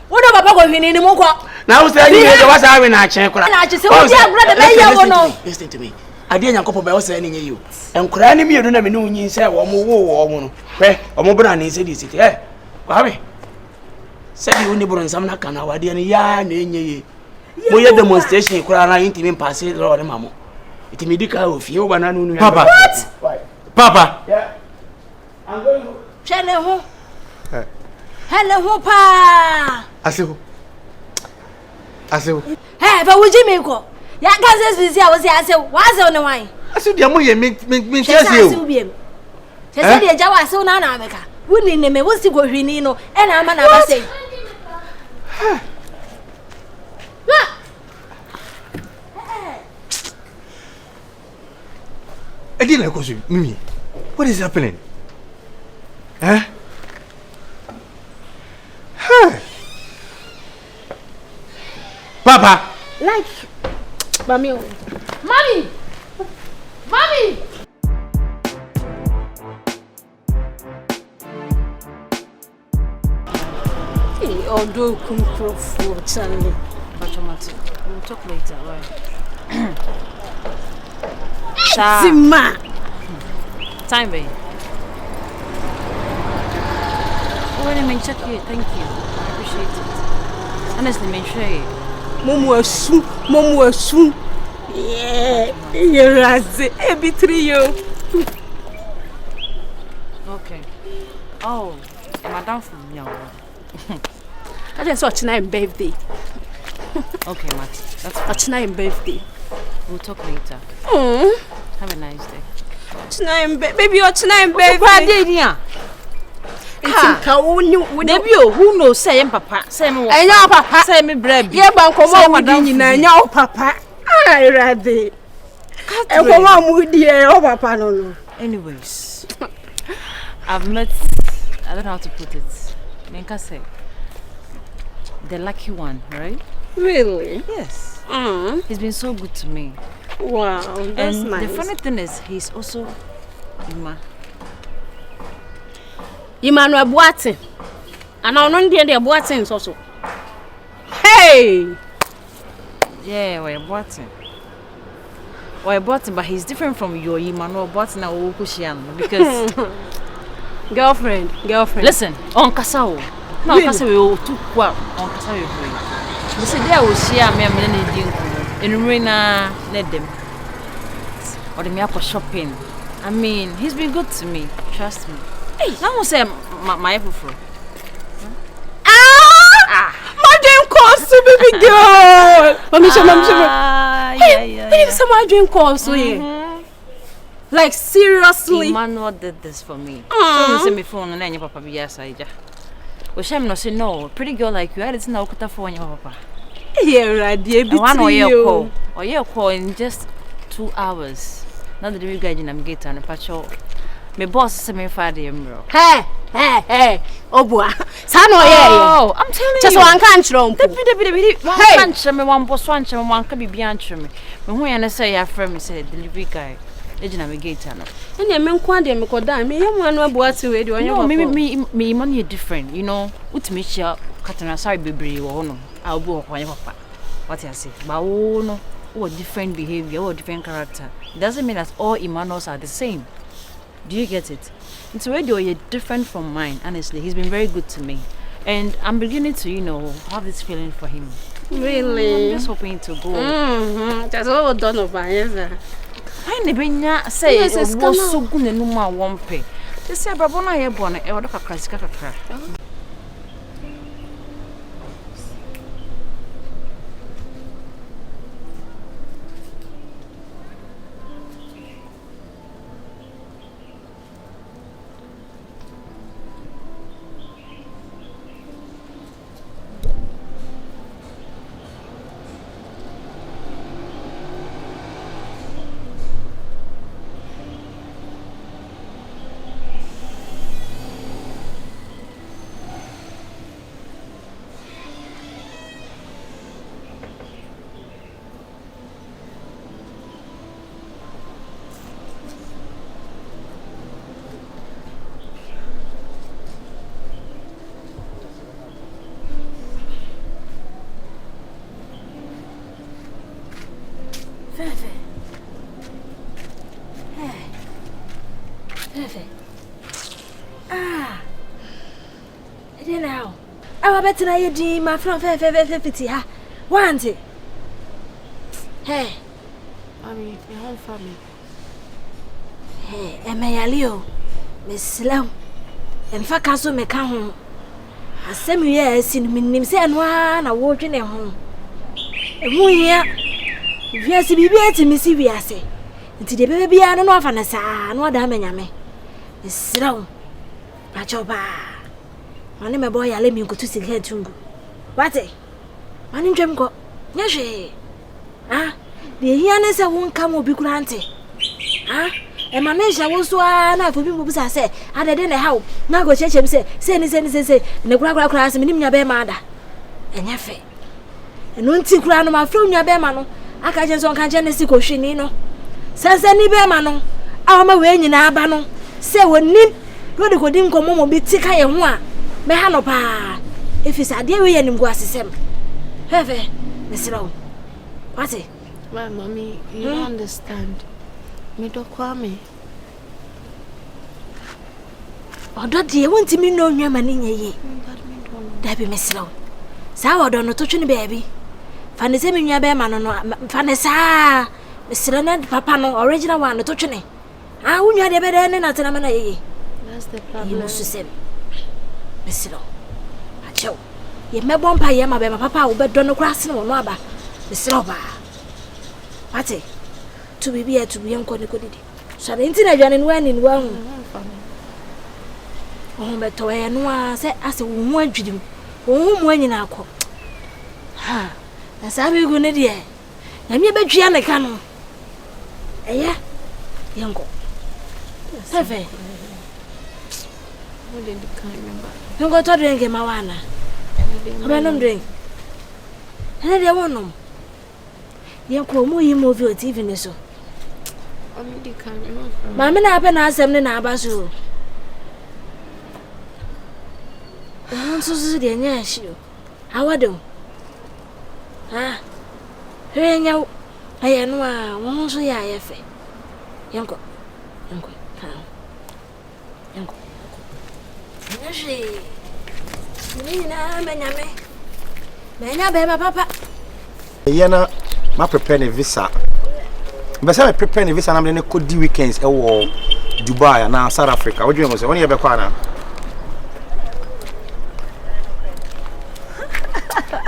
What about Papa in the Moko? Now, there was having a check. And I just said, listen to me. I didn't couple by sending you. And crying me, you don't have no you say, or more, where or more brand is it. Eh? Harry said you never on some Nakana, I didn't yarn in ye. We had demonstration, crying to me, pass it, Lord, Mamma. It medical of you, and I know Papa. What? Papa. Yeah. I'm going home. Hello, Papa. I say, hey, but would you make go? Ya can't say, I was here, what's on the wine? I said, the money make you. Said the Jawa so Nanamica. Wouldn't name me, what's the go Rinino, and I'm an say. I didn't like you, Mimi. What is happening? Huh? Papa! Like, Mommy! Hey, although come for Charlie. We'll talk later, right? Zima! Time, babe. Oh, wait a minute, check here. Thank you. I appreciate it. Honestly, make sure you. Momo soon. Yeah, you're right. Every trio. Okay. Oh, Madame from Young. I just watch my birthday. Okay, Matt. That's watch my birthday. We'll talk later. Have a nice day. Baby, watch my birthday. Who knows? Say, Papa. Say, Papa. Say, me, bread. Yeah, but come on, now, Papa. I read it. And come on, dear, oh, Papa. No. Anyways, I've met, I don't know how to put it. Menka say, the lucky one, right? Really? Yes. He's been so good to me. Wow, that's and nice. The funny thing is, he's also Ima. Emmanuel Boatin. And I don't know the Boatin also. Hey! Yeah, we're Boatin. We're Boatin, but he's different from your Emmanuel Boatin and Okushian because Girlfriend. Listen, on Casao. No, Casao, too well, on Casao. You see, there will see a man in Rena, let them. Or the Miyako shopping. I mean, he's been good to me. Trust me. Hey, I won't say my everything. My dream course, baby girl. Mama. Hey, my dream course, like seriously. Emmanuel did this for me. So send me phone and then your papa be aside. Well, Shem no say no. Pretty girl like you, I didn't know what for your papa. Yeah, right, dear. One or your call in just 2 hours. Now the new guy in gate and a patrol. My boss sent me Friday, bro. Hey. Oh boy. Oh, I'm telling you. Just one country. One country, one boss, one can be beyond me. When I say your friend, said delivery guy. And your men quantum me could die. Me, one about to do. No, me, money different, you know. What me share, Katana, sorry, baby, or no. I'll go on your papa. What I say, but oh no, what different behavior, or different character. Doesn't mean that all Emmanuels are the same. Do you get it? It's already you're different from mine, honestly. He's been very good to me. And I'm beginning to, have this feeling for him. Really? I'm just hoping to go. That's all done over, yes. I never say it was so good and no more one pay. They say, Brabona, you're born, I would have a classic. I bet I did my friend 50 ha. Want it? Hey, I mean, your whole family. Hey, Emma Miss Slow. And for Castle me come home. As some years in me say and one a walking at home. And we here. If you see baby to me see we say. Until the baby I don't know if I say no damn me. Miss Slow. Pachoba. Mane me boy ale mi nkutu sika tungu. Wate? Mane ndwem ko. Nyehwe. Ah, de hia ne se won kam obi kurante. Ah, e mane hia wo so na afobi mu bisa se, adede ne hawo. Na go chechem se ne kura se minim nya be ma ada. Enya fe. Eno nti kura no ma fra nya be ma no. Aka je so kan je ne si ko hwini no. Sansa ni be ma no. Awoma we nyina aba no. Se wonim. Do de kodi nkomo mo bi tika ye ho a. Me hano pa. If it's a dear way and go assistem. Have Miss Row. What's it? Well, mommy, you don't understand. Me don't call me. Oh, don't you want to me know your money? Ye, that be Miss Row. Sour don't know touching baby. Fanny in your bear man on Fanessa. Miss Leonard Papa no original one touching it. I wouldn't have better than nothing. That's the problem. You must say. Miss Lo, I show ye may bomb pay my papa will bet don't cross no aba. Miss Loba. What's to be here to be young Connicodidi. So the internet and when in one. Oh, but to a noir said as a woman to do. Oh, when in our court. Ha, that's how we go, dear. And me bet you a cannon. Eh, young go. Seven. What did you can't remember? You go to drink in Mawana. I don't drink. And I want them. You call me movie or TV so. I mean, you can't remember. Mamma, I have asked them in Abasu. I'm so silly, and yes, you. How do? Ah, hearing out. I am one so yeah, Uncle. Papa. Yana, ma prepare a visa. But I prepare a visa and I'm going to go the weekends at Dubai and South Africa. What do you say? When you have a corner?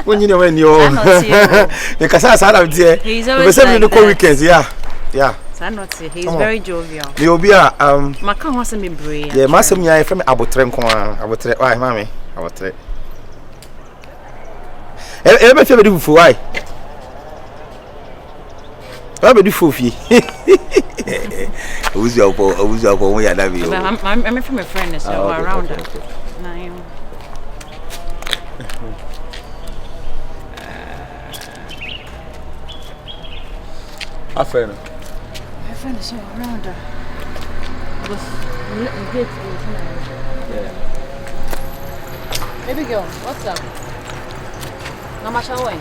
When you know when you're because I said out there. He's always like that. Weekends, yeah. I'm not say he's very jovial. You'll be Maka wants me brave. Yeah, Master me from Abotrem. Abotre. Why, mommy? Abotre. Ever feel do for why? What do for fee? Who's your boy? I'm from a friend, so around her. A friend. My friend is around her. Baby girl, what's up? How much are we?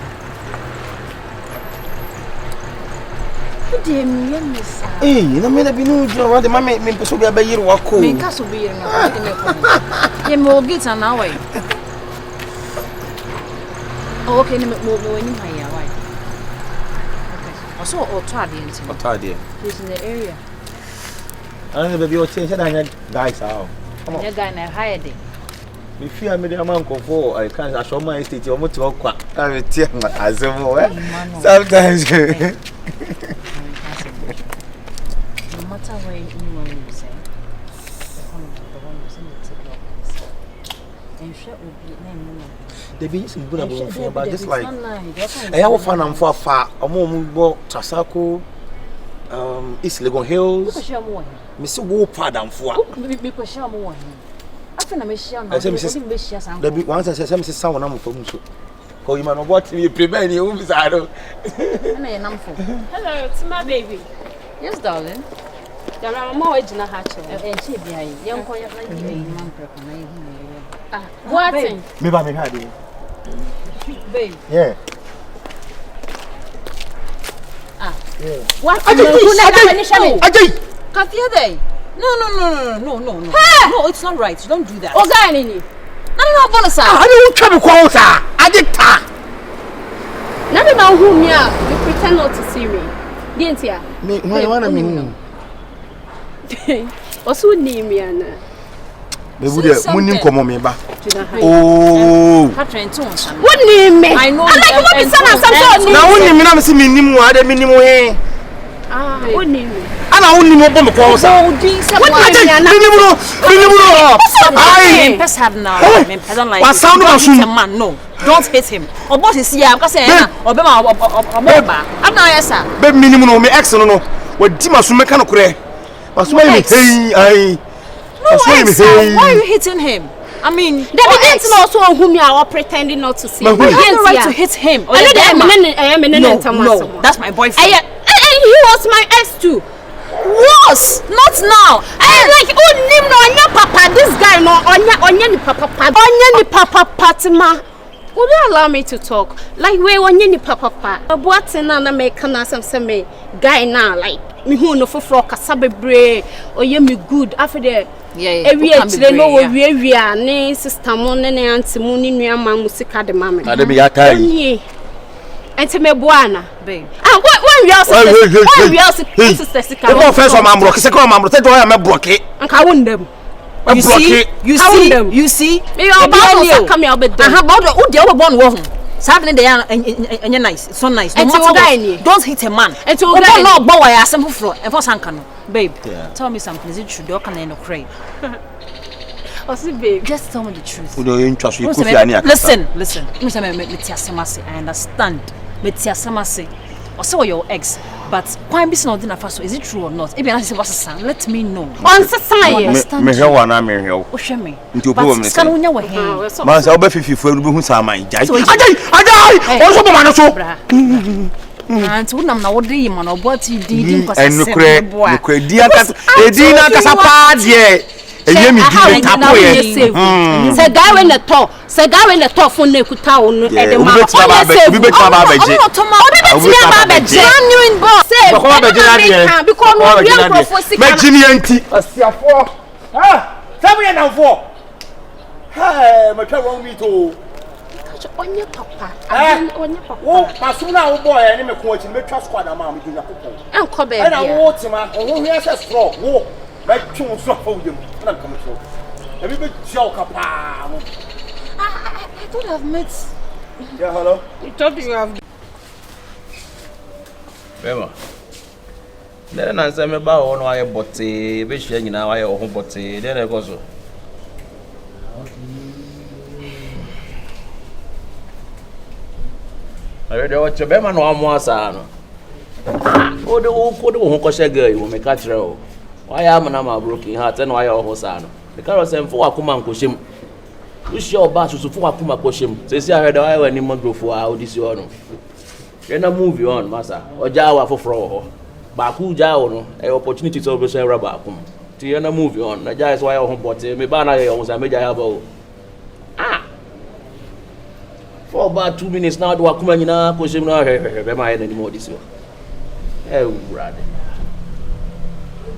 Hey, you know me be no job. The mama me so be abayir wako. Me ka so be here na. Ye mo get an away. Oh, okay, me mo any higher why? Okay. Also Otade. He's in the area. I don't know baby what change that guys how. Come on. You guy na higher day. Me fear me the man for I can't show my estate you want to walk. I tell my azemo. Sometimes no matter where anyone will say, the one who's in the TikTok and share will be name. They be some good about just like I have a fan and for far a more Trasako East Legon Hills. Miss Wo Padam for I said, once I said, Mrs. Someone I'm from you. Call you man of what you prepare you. Hello, it's my baby. Yes, darling. There are more original hatch and she behind young boy like man. What? Maybe I had it. Babe. Yeah. What? Kathia No, no, it's not right. You don't do that. Oganini. No, bonus. I don't trouble calls. I did ta. Never know whom you pretend not to see me. Didn't ya? Me, what I mean. What's your name, Yana? They would munim come me back. Oh, what name me? I know. I like what now when you see me minimum. Ah, what name? And I only know calls. I don't like man. No, don't hit him. Or what is here? Because I'm not yes, sir. But minimum me excellent. No, what Dimas will make a cray. Why are you hitting him? I mean, the evidence also on whom you are pretending not to see. You have the right to hit him. No, that's my boyfriend. And he was my ex too. Was not now. I like oh papa. This guy no onya papa Patima. Would you allow me to talk? Like we onya papa. What na make na some me guy now like me who no for kasa bebre oye me good after the every actually no we ne sister mo ne auntie mo ni nua ma musika de mama. Ade be yatai. Enti me boana babe. When we also sister sika. The first one mamro kise ko mamro te do ya me block it. Anka won dem. You see me about come here but about who dey born wo ho. Saving the and nice. It's so nice. No matter don't hit a man. And to no boy I asem fufro. E for sanka no. Babe, tell me something. Is it true? Do can no cry? Babe, just tell me the truth. Listen. I understand. Also your ex, but why be not dinner first? Is it true or not? If you answer what's let me know. On society. Me here one am here. O show me. Nti obo me. Scan unya wa he. Man say oba fififu enu be hu saman jai. Ajai! O so ma no so. Auntie unam na wode yi man obo ati di nkwasa. Enukre di akasa. Edi na akasa pa de. Eye mi di tapo ye. Say guy when the talk. Say guy when the talk phone na kuta onu e de ma. Bi be twa ba beje. Genuine boss. Say because no real professor. Me jini anti. Asiafo. Ah, 7 years now for. Hey, my car won't be told. On your papa. On your papa. Oh, my son, our boy, and him coach, and make trust squad a man with your couple. And come back. And I want him, who has a straw. Walk, like 2 for them. And I'm coming through. Everybody joke up. I thought I've met. Yeah, hello. You thought you have. Bema. Then I say me ba on why botte, be share nyina why o ho botte. Then I go so. I dey watch Bema no amo asa no. O de ho ko she girl wo me ka kire o. Why am na ma broken heart and why o ho sa no. The carol say mfo akoma nkohyem. We share ba so fo akoma kohyem. Say see I heard why we ni modrofo a odisi o no. Then I move on, master. Oja wa foforo ho. Ba ku ja wo no, e opportunity to be so raba akum. Ti na move on. Na ja is why ho bote. Me ba na ye ho sa meja ya ba o. Ah. For about 2 minutes now do akuma nyina kohyem na he be ma ye na ni mo odisi o. Brother.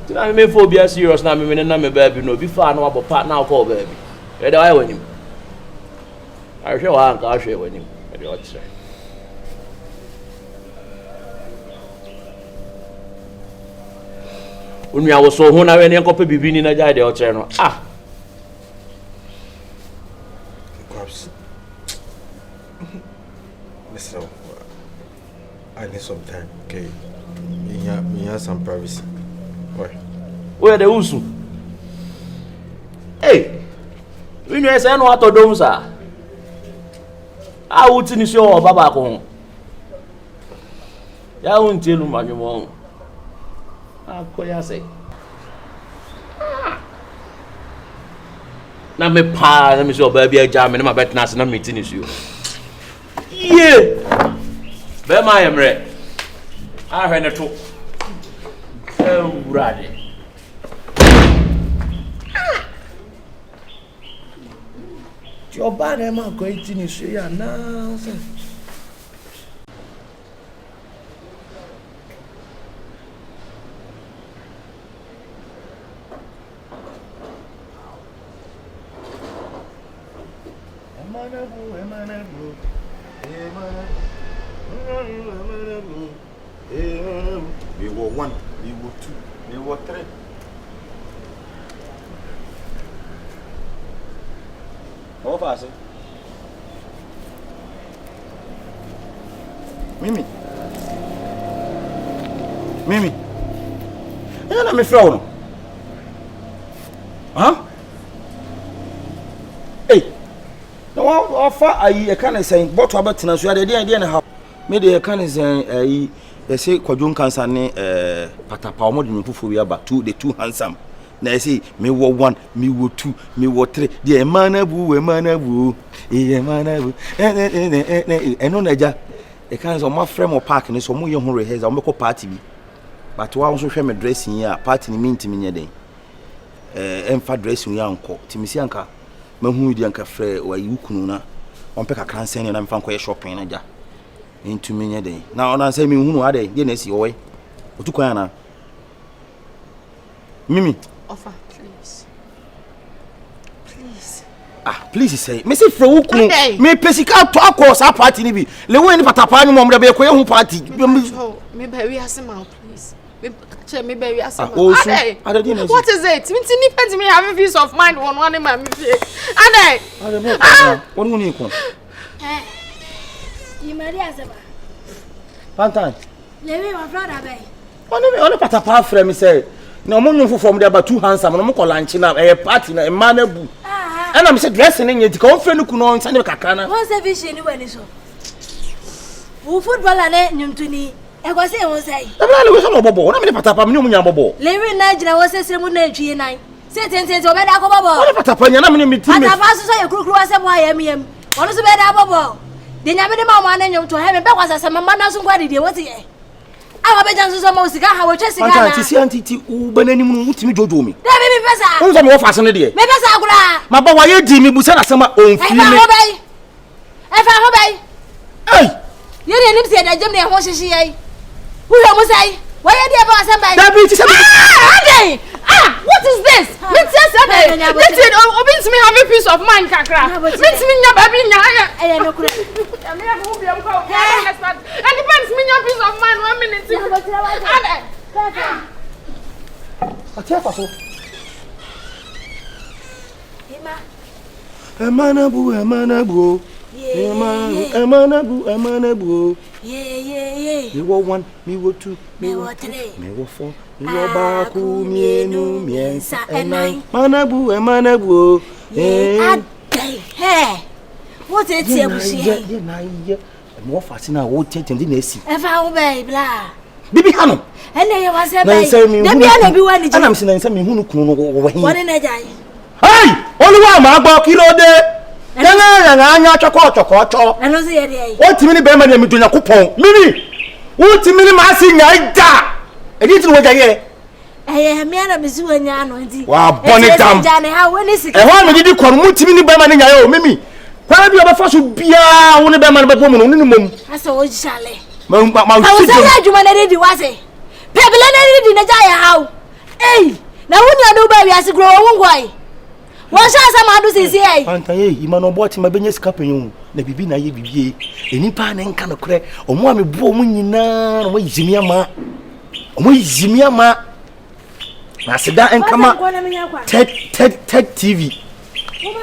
Ti na me for be serious na me na me baby no bi fa na wa bopa na call baby. E da why wanim. I hwe wa anka hwe wanim. E de o tse. When I was so home, I went and copy Bibi in a jade or channel. Ah, Perhaps. Listen, I need some time, okay? Me have some privacy. Why? where the Usu? Hey, when you say no to do, sir, I would finish your Baba home. Ya won't tell you, man, you won't. I say. Na me pa, let me show baby a jam in my bed na meeting is you. Yeah. Be my emre. I heard it too. Oh, ready. Your bad am going to finish you now. We were 1, we were 2, we were 3. How fast? Mimi. Yeah, me flow. Huh? Hey. No, how far are you? I can't say, but about Tina, so the idea and how. Maybe I can't say, they say, Quadron cancer, Patapa, more than we are but 2, the 2 handsome. Now I say, me were 1, me were 2, me were 3. The manabu, and no, Naja, a kind of my friend or park and so more young has a local party. But one also share my dressing here, party in the meantime, day. And for dressing your uncle, Timisianka, Mahudianka Frey, or you kuna, on Pekka can't send and I'm from quite shopping. Into me a day. Now, I say me who are they? Didn't see away. What to Quana? Mimi. Offer, please. Please. Ah, please say. Missy Froku. Me Pesica talk or sa party nibi. Le win patapani mom de be ko party. Me baby asema, please. Me baby asema. What is it? Me depends me having peace of mind one in my me. Ade. What do you need? You marry Azaba. Pantan. Lewe my brother bay. Only patapa friend me say. No money from there but 2 handsome no call lunch na a party na manabu. And I'm say dressing in it come friend ku no nsane kakra na. What's the vision you any so? Wo footballer na nyumtuni. E go say won say. Na bla le so bobo. Na me patapa me no nya bobo. Lewe na gina wo sesere mu na atwie nan. Say tenten obeda ko bobo. Only patapa nya na me me team. Patapa so ye kurukuru asem ayem yem. Wono so beda bobo. De nyame de ma ma na nyum to he me be kwasa se mama na so kwade de wote ye. Awa be jan so ma osika ha wo twa sika na. Anti si anti u banani mu mutimi jojo mi. De be mi pesa. Unzo me wo fa ne de. Me pesa agura. Ma ba wa ye di mi busa na sama onfi mi. E fa ho bai. Hey. Ye de nim se da jem ne ho hihye yi. Wo yo mo sai. Wa ye de ba asem bai. Da bi ti se. Ah, what is is this? Let's me have a piece of mind, Kakra. Let's me your baby. I know. And depends me your piece of mind 1 minute. What's your fault? Emanabu. Yeah. Me wo 1, me wo 2, me wo 3, me wo 4, me wo baku, mienu, miensa, enai. Emanabu. Hey. What is it? Yeah. More fascinating. What change in the sea? Ever obey, blah. Bibi Hano. And there was a baby. And I'm saying something who know what in a day. Hey! Only one, my boy, kilo de. And I'm chocolate. I know the what many Beman and Miduna coupon? Mimi! What many massing I da? I didn't know what I hear. I am a Mizu and Yan. Wow, bonnet down. How when is it? And why did you call Mutimi Beman and Yayo, Mimi? Why do you have a first would be a woman but woman on minimum? I saw Charlie. My you managed was it? Pebble in a giant how? Hey, now when you know baby as a grow why? What shall some others say? Pantan, you man bought my business capping. The baby na ye be any pan and can crack or more me boomina, or Jimiama. I said that and come out. Ted TV.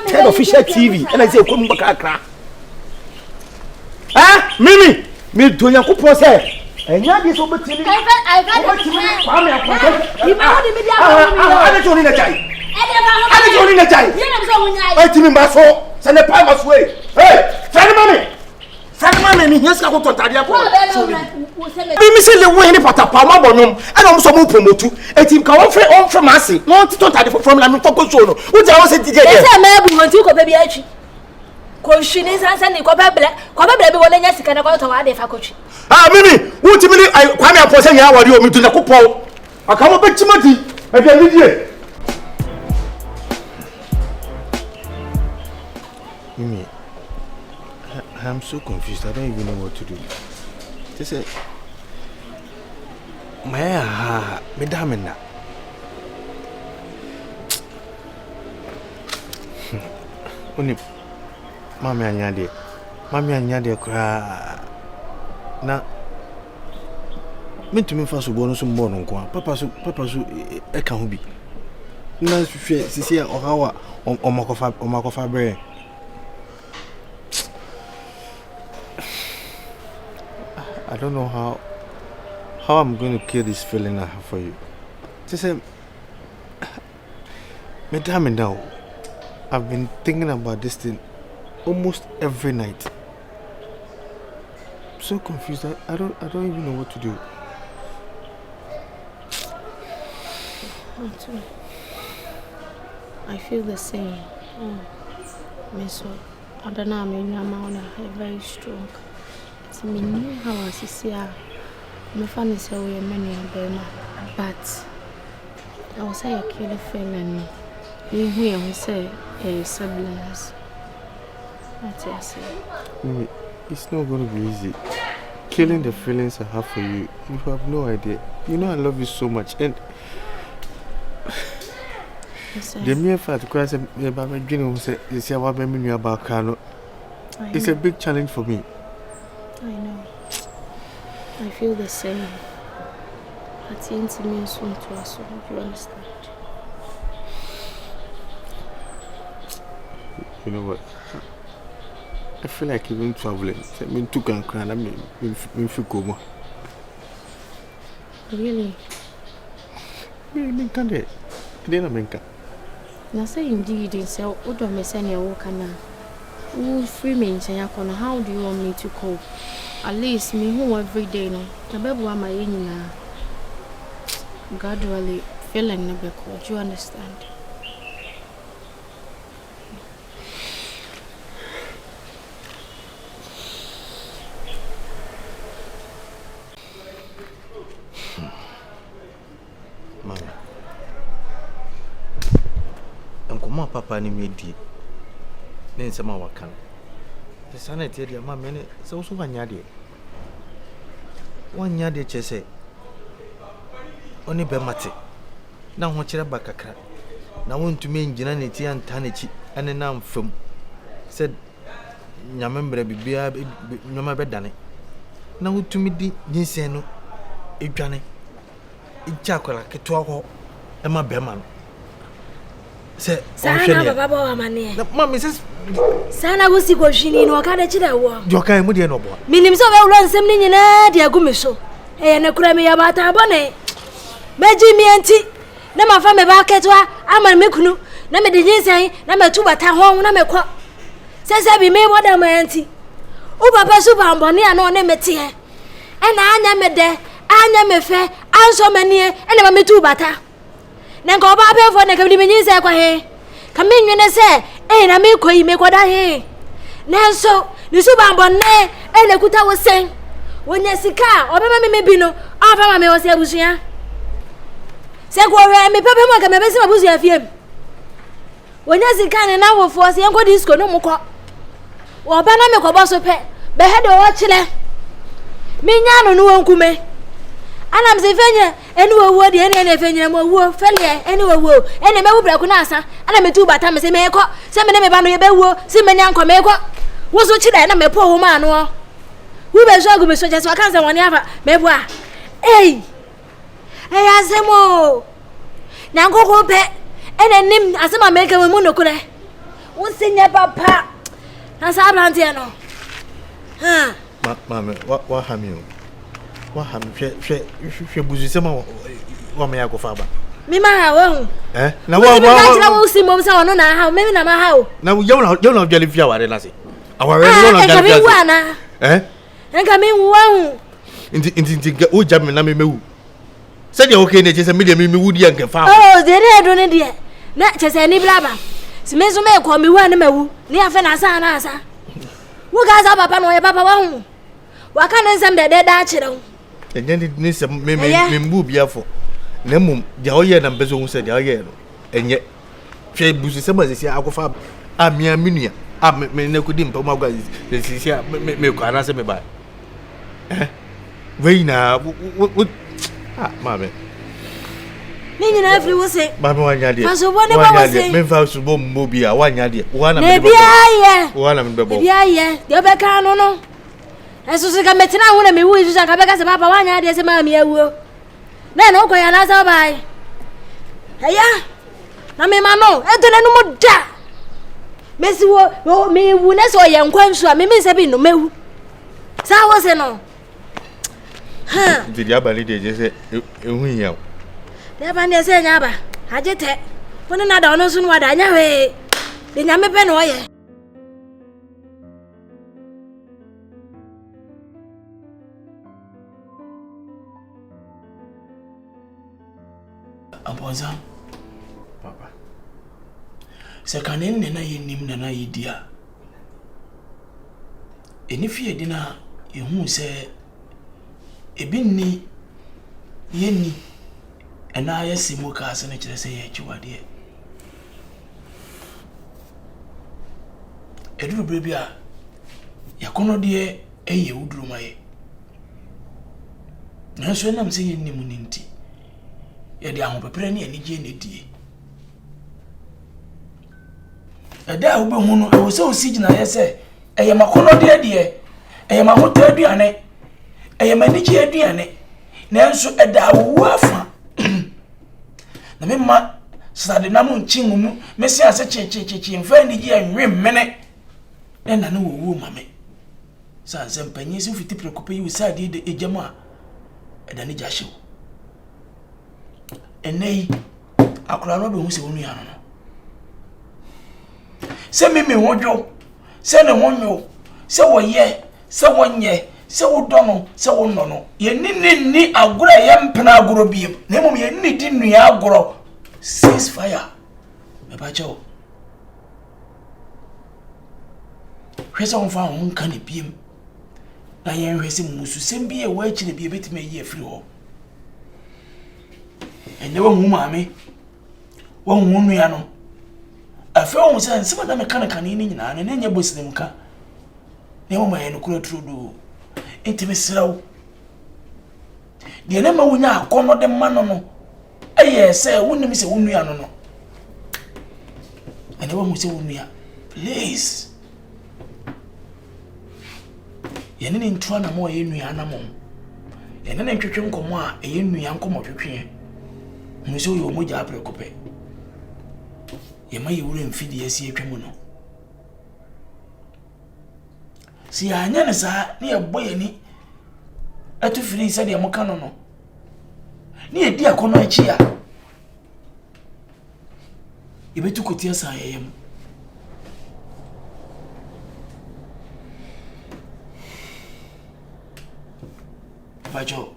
Ted official TV. And I say, come back. Ah, Mimi, me do your coupon say. And you're this over to me. I send a pie must wait. Hey, send money. Send money. Yes, I go to Tadia. Be missing the way in Patapama Bonum, and I'm so promote. A team come on from Massy. Not to Tadia from Lamitoco Sono. Which I was at the yes, I may be on two baby. Question is answering probably one and yes, can go to our faculty. Ah, Mimi, what you mean? I come here for saying how are you to the coupon? I come up with Timothy. I can leave you. Mimi, I'm so confused. I don't even know what to do. They say, Madame, only Mammy and Yadi cry. Now, meant to me for Sobolo some born on Papa, I can't be. Nice to see or how or Macofa. I don't know how I'm going to kill this feeling I have for you. Just say, Madame, now I've been thinking about this thing almost every night. I'm so confused. I don't even know what to do. Me too. I feel the same. Me so I don't know. I'm very strong. Me know how I see my family say we are many but I was say a killer feeling. You hear me say a siblings. What I say? It's not going to be easy. Killing the feelings I have for you, you have no idea. You know I love you so much, and the mere fact because I'm dreaming say about me about Kano. It's a big challenge for me. I know. I feel the same. At the end, me soon to us. You understand? You know what? I feel like even traveling. I mean, to can cry. I mean, feel coma. Really? Me can't it. Then I mean, now say indeed, in say, what do I say? You walk now. Who free me? Say, how do you want me to cope? At least me home every day. No, the baby wa my now. Gradually feeling no better. Do you understand? Mama papa ni medi ne nsema waka the sanity dia ma me so so wanya de chese oni be mate na ho kire bakakra na wontumi ngina ne ti anta ne chi ene na mfam said nyamembre bibia nyoma bedane na wotumi di jinsen no edwane ichakola ketwa ho e ma bema no se sana baba wa mane na mama says sana go si ko hwini no ka da chira wo joka mu de no bo minim so be wulo nsem ni nyina de agumi so e na kura me ya bata bone meji mi enti na mafa me ba ketwa ama me kunu na me de jinsen na me tu bata ho na me ko sese bi me boda ma enti o papa su ba mbone ana one mete e na anya me de anya me fe anso manie e na me tu bata na ko ba be fo na ka bi me jinsen kwa he ka me nwene se e na me koyi me koda he na so ni su ba mbone e na kuta wo sen wonya sika obema me bi no afa ma me wo se abusua se ko hwe me pepe mo ka me be se abusua fiem wonya sika ne na wo fo se enko disco no mukọ wo ba na me ko boso pe be he de wo chile me nya no no wonkume anam se fenye eni wo wo de eni fenye mo wo fele eni wo wo eni me wo braku na asa ana me tu bata me se me ko se me ne me ba no ye be wo se me nya nko me ko wo so chile na me po wo ma no wo be so agume so just wa kan se woni afa me bo a azemo na nkoko pe ene nim asema meke we mu no kure wo sinya papa na sa brante no ha mama wa hamio wa ham hwe buzu sema wa me yakofa ba mi ma ha wo na wa wo si mom sa no na ha me na ma ha o na yo na jali fia ware na se aware yo na jali fia enka mi wo inti o jam na me mewu said you okay ne chese media me wudi anke fa oh de ne do ne de na chese ni blaba si me so me ko mi wa na mewu ni afa na asa na asa wo ga za papa no ye papa wa hu wa ka ne nsem de da kire hu enye ni se me mbu biafo na mum dia o ye na mbezo hu se dia o ye no enye hwe busu se ma sisi akofa amia minua me ne ko di mpa ma gwa sisi me ko ana se me ba weina mama ni nyina afri wo se mama wanya de faso bo ne ba wo se me fa subo mbobi a wanya de wana me bebo wana me bebo bia ye de be ka no eso se ka metina hu na me wu isu ka be ka se papa wanya de se ma me awuo na no ko ya na sa bai aya na me ma no e to na no mu da mesi wo me wu na so ye nkwansu a me se bi no mewu sa wo se no ha di abali de je se ehun ya de ba ne se nya ba ajete woni na da ono so no wada nya we de nya me pe no ye Aponza papa se kanen ne na yenim na yedia eni fie dina ehun se ebinni yeni ena ya simu ka ase ne kire se ye chiwade eduru bebi a yakono de eye uduru maye na so na mse yeni mu ninti ye de ahopepere ne anije ne die eda wo be hu no e wo se osigina ye se eye makono de de eye mahota aduane eye maniji aduane nanso eda wo afa na memma sade na mu nchimu mu mesi ase chichichi mfa ni ji anwe mmene na no wo mame sa nsem panyi si fiti prekope yi sade de ejama eda ni jasho enei akura no be hu se wonu ya no se mimi wodwo se ne wonyo se woye se wonye se wodono se wonno ye ni agoro ye mpena agoro biem na mom ye ni di nua agoro ceasefire me ba chawo hwese on fa on kan biem na ye hwese musu sem bi e wa chire bi betime yi afiri ho ene wo hu maame wo hu nua no afa on se nsema na me kan ni nyina na nya bosinim ka na wo ma ye no kura trudo intime siraw de na ma wonya akono de ma no no eye se wonim se wonu ya no no And the one who say we are please. Yen in twana mo yen anamo. Yen en twetwe nkomo a yen nua nkomo twetwe. Mu so yo mo ja prekope. Ye ma ye wure mfidi esi atwemu no. Si anya ne sa ne ye boye ni atu firi se de mo kano no. Ne ye di akono achi a. Ye betu kotia sa yeyem. Bajo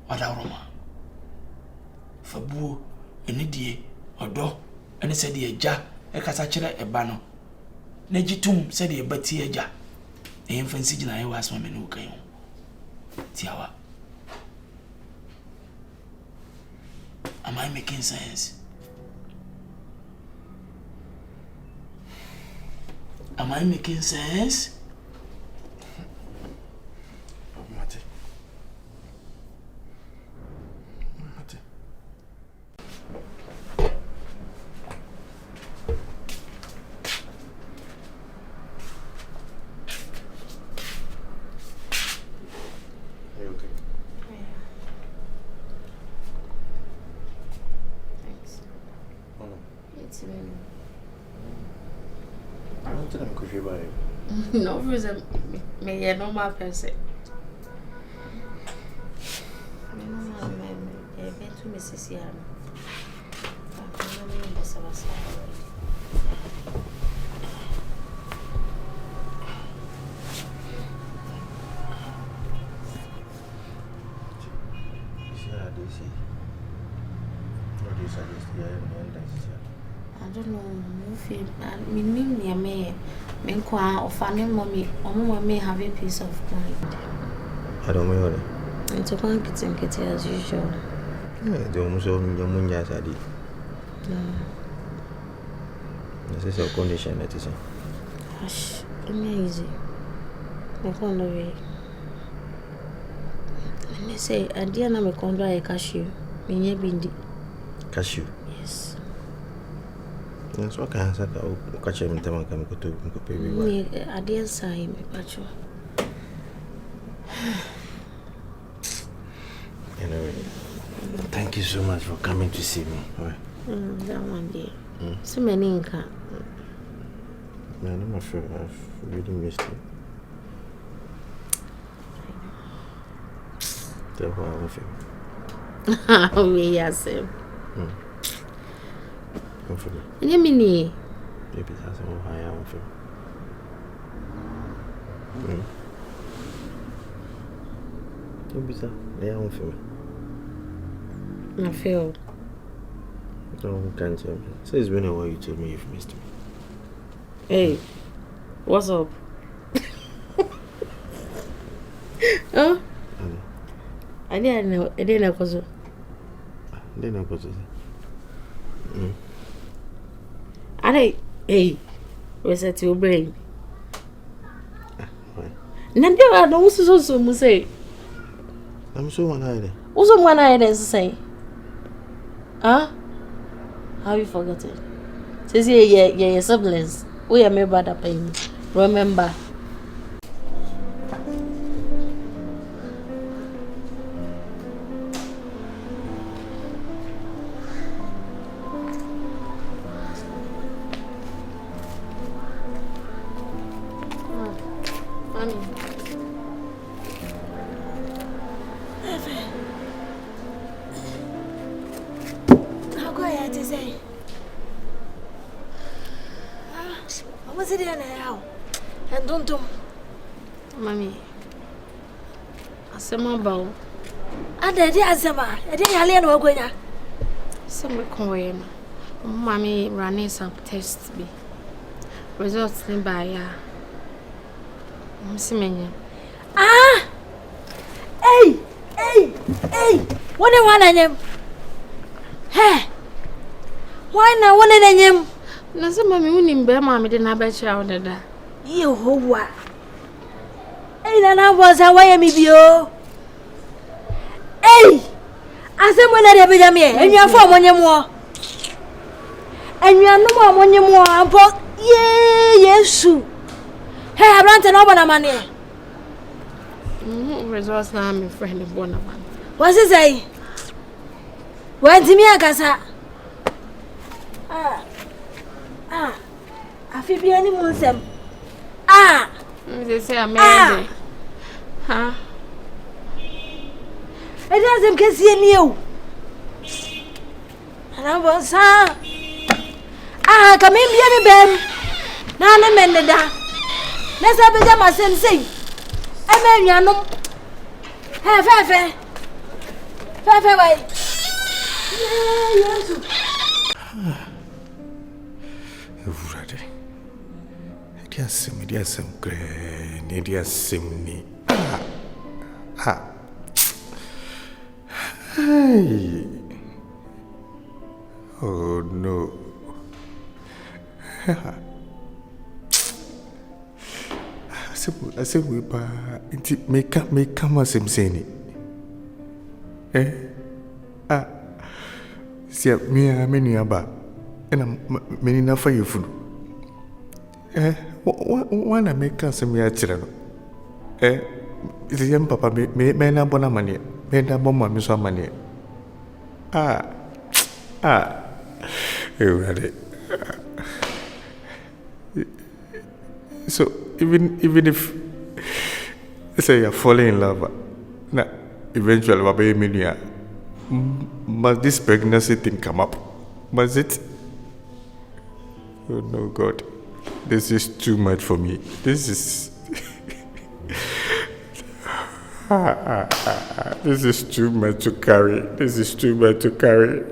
Adaroma Fabu enidie odo ene se de eja e kasa kire eba no na gitum se de ebati eja e yemfansi gina ye wasma me no kan tiawa. Am I making sense? Am I making sense? No reason me a normal person. I've been to Mrs. Yam. I don't know. I mean, me. Menkwa ofane mommy, omo may have a peace of mind. I don't know. And to go get as usual. The almost all your munya sadi. This is a condition that is. Hush, amazing. I can't away. Let me say, I dear na me condra a cashew. Minye bindi. Cashew? Yes. That's what I said. I'll catch him in time. I'm going to pay me. I didn't say him, but you. Anyway, thank you so much for coming to see me. That one day. So many inca. Man, I'm afraid I've really missed you. Therefore, I love you. We are same. Come for me. Yemini. Baby, that's how I am for you. Don't be sad. I am for me. I feel. No, can't tell me. So it's been a while you told me you've missed me. Hey, what's up? Huh? I didn't know. I didn't know. I didn't know what to say. Hey, where's that your brain? Nandia, I don't so say. I'm so one-eyed. Also, one-eyed say. Huh? How you forgot it? Says yeah, siblings. We are my brother pain. Remember. Mommy, asema bao. Ade asema, ade yale na wagonya. Some coin. Mommy running some tests be. Results in by ya. Msimenye. Hey! One anyem. Hey! Why na one anyem? Nasema mimi unimbe mama de na ba chia odeda. Yehowa. Hey, na boza why me bio. Hey! Asema na de be jamie, enwa fo monye mo. And you are no more when you more about yes. Hey, I ran to no money. Results now, my friend, the Bonaman. What's it say? Where's me? I feel be any more them. They say I'm married. Huh? It doesn't get you. And I was, come in, baby, Ben. Now, I'm in the dark. Let's have a jam as sing. I mean, you know. Have way. Yes. Dia sem grey, dia simni. Hey. Oh no. I said we ba inti make come simseni. Sia me many aba. And many na for you food. One I make some year children. The young papa may not bona money, may not bomb my so money. You ready? So even if say you're falling in love, now eventually will be a millionaire. Must this pregnancy thing come up? Must it? Oh no, God. This is too much for me. This is... this is too much to carry. This is too much to carry.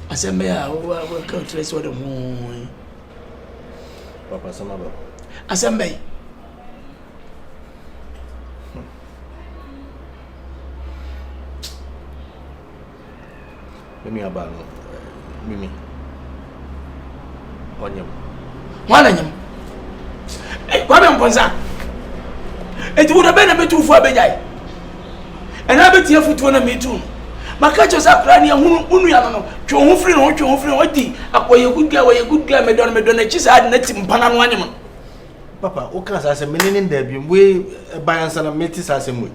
Asembe a wo ka trace wo de ho. Papa Samaba. Asembe. Mimi abano. Mimi. Onyem. Wana nyem. Kwa me mponza. Eti wo da be na betu fu abejai. Ena betie futu na metu. Makacho za krani ya hunu ya no twe ho firi no odi akoye good guy me don chi sa ade na ti mpana no anyem. Papa o kan sa se menene nda bi we bayansa na meti sa se mu.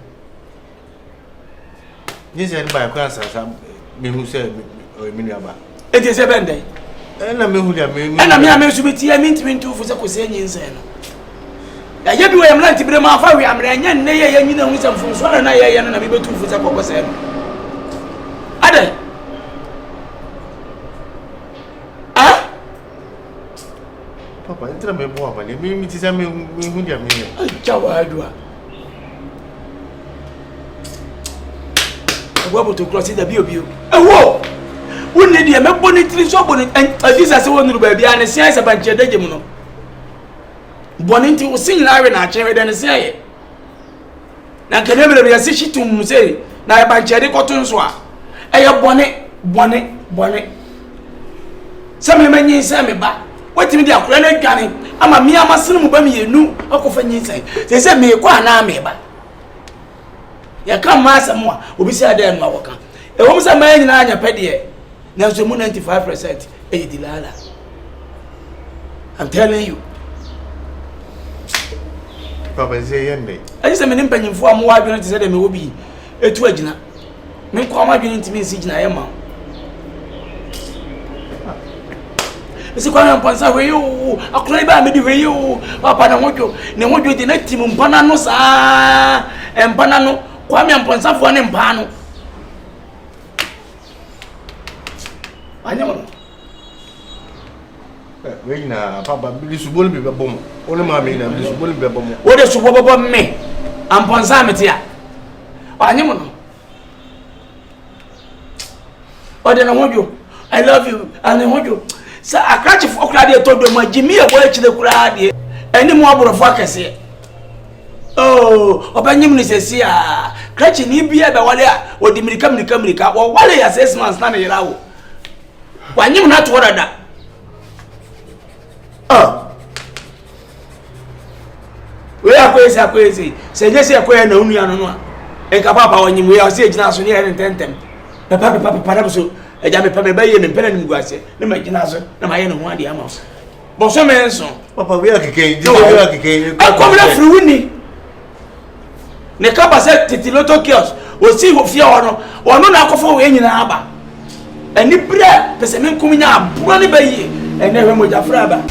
Nise ni ba kan sa me hu se mini aba. Eti se bende. Na me hu dia me. Na me amesu beti ya minti fu se ko se nyinsa no. Ya yebi we amlanti bre ma fa we amre anya ne ye nyina hu se mfunso na ye na me betu fu se ko se no. Ade. Papa, entra me boa, mali. Me ti se me hu dia me. Chawa adua. Agwa boto cross da bio. Ewo. Wonni dia me boni tri so boni adisa se wonu ba bia ne sia se banche da gem no. Boni nti wo sin lawe na achewe da ne sia ye. Na kene me bia se shitum se na banche de kotun so a. Eye bone. Some menyin se me ba. Wetimi dia akura na dwane ama me amasene mu ba me yenu akofa nyin se. Se me kwa na me ba. Ya come master more. Obi say there no waka. E wo say man nyina anya pede. Na so mu 95% e dilala. I'm telling you. Papa say yende. I say me mpanyimfo am wa adwene te say dem e wo bi etu agina. Me ko am adwene ntimi si gina yema. Ese kwa na mpansa we yo akora ba me di we yo papa na hodwo ne hodwo di na tim mpana no saa empana no kwa me mpansa fo ne mpa no anyamo we na papa bi subol bi bebom one ma me na bi subol bi bebom wo de subo bebom me ampansa me tia anyamo no o de na hodwo I love you and hodwo sa akrachi fo krade to do ma jimi e boy chile krade eni mo aborofo akese obanyim ni sesi a krachi ni bia be wale a odi mirika wo wale ya 6 months na ne yirawo wanyim na to dada we akwezi se nyesi akoya na unu ya no a enka papa wanyim we a se gina so ne ya tentem papa na so eja me pa me baye me pena ni guase na ma gina so na ma ye no ho ade ama bo so me enso papa we akeke we akeke akomna fruwini ne ka ba se titiloto kios o si ho fia ono na akofo we nyina aba ani bra pese me nkum nya aburo ne baye ene hwe mo jafra ba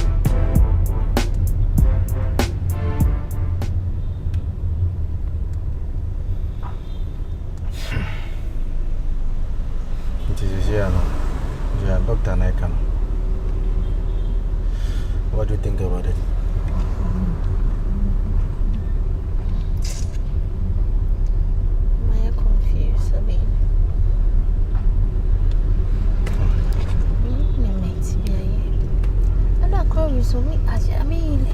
Yeah, Dr. Naikan. What do you think about it? I'm confused, I mean. I'm not confused, I mean.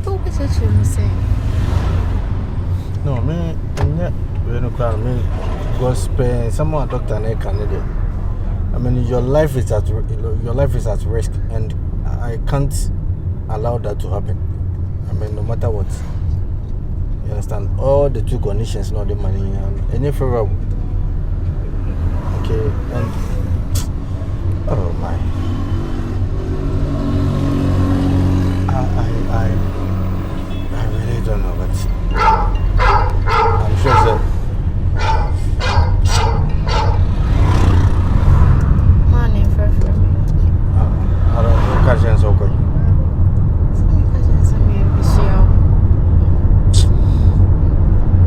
What was it you were saying? No, gospel someone Dr. Naikan. I mean, your life is at risk, and I can't allow that to happen. I mean, no matter what. You understand? All the two conditions, not the money, any favorable. Okay, and oh my, I really don't know, but I'm sure that. Okay.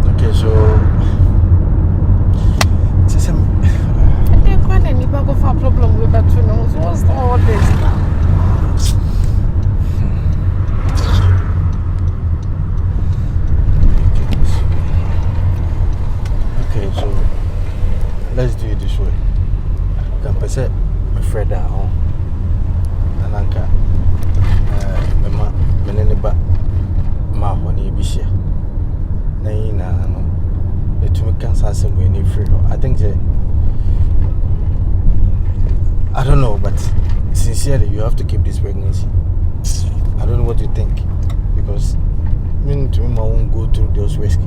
Okay, so I didn't quite any bag of a problem with that, you know. So what's all this now? Okay, so let's do it this way. Can I say my friend at home? Ananka mema menene ba ma honi bishia na ina no etumi kansa asem we ni free. I think I don't know, but sincerely you have to keep this pregnancy. I don't know what you think, because to me I won't go through those risks.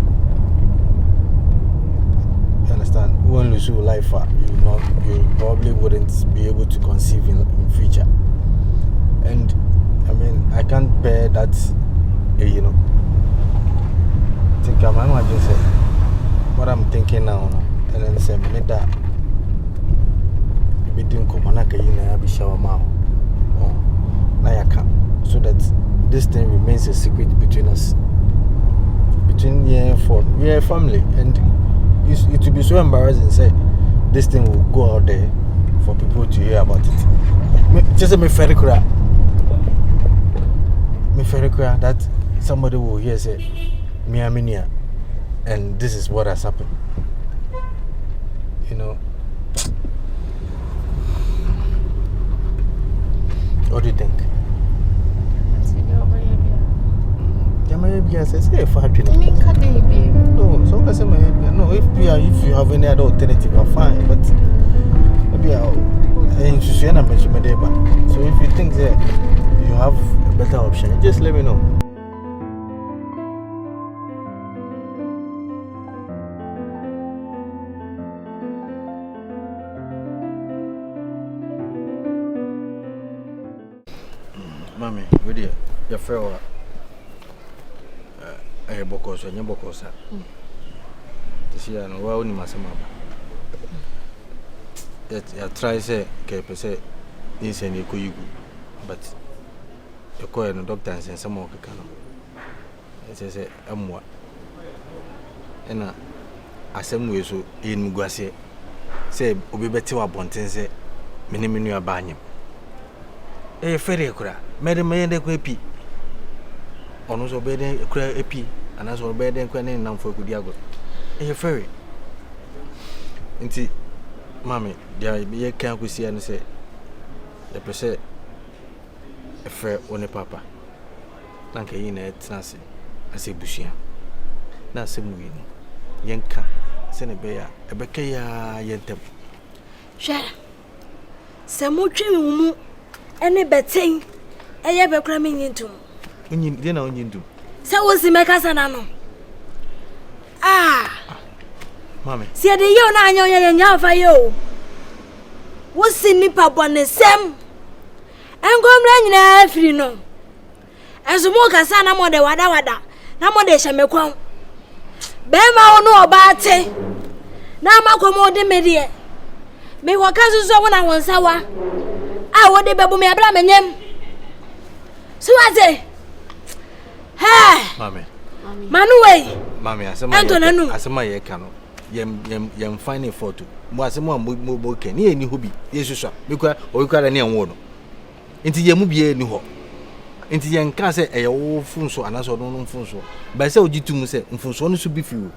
You understand? When you lose your life, you probably wouldn't be able to conceive in future. And I mean, I can't bear that, you know. Think I'm just say what I'm thinking now, and then say me that you be doing komanaka yina be shower mouth. Now you can, so that this thing remains a secret between us, between we are a family, and it will be so embarrassing. Say this thing will go out there for people to hear about it. Just me very clear. That somebody will hear say Miaminia, and this is what has happened. You know. What do you think? No, so I say no. If you have any other alternative, I'm fine. But maybe so if you think that you have a better option, just let me know. fair. I bokos and Yabokosa. This year, no, only Masamaba. That try say, Capese, this and you but the coin and doctor and some more canoe. It says, what? And I some way so in Muguase say, Obi Betty Bontense, Miniminu Banyam. A ferry cra, Madame Mayende Quapi. On us obeyed a cry a pea, and as obeyed and quentin now for Gudiago. A ferry. Inti, Mammy, there be a can't we see and say, the per se a fair only papa. Lanka in a Nancy, I say Bushia. That's a movie. Yanka, send a bear, a becaya yentem. Share. Some more trim, any betting, I ever cramming into. Dinner on you do. So was the Macasanano. Ah, Mammy, see the young and Yafa yo. What's in Nippa on the same? And go running every no. As a mocha sana more the wada, no more de Shamecon. Bema no about it. Now, Macommo de Media. May what cousins when I want sour. I want the baby me a blam. So I say, hey, Mammy, Manuel, Mammy, as a my canoe. Yam finding for two. Was a more can near any hobby. Yes, sir. Because we got a near one. Into Yamubi, no. Into young Casa, a old funso, and also non funso. By so you to say, Funso should be few.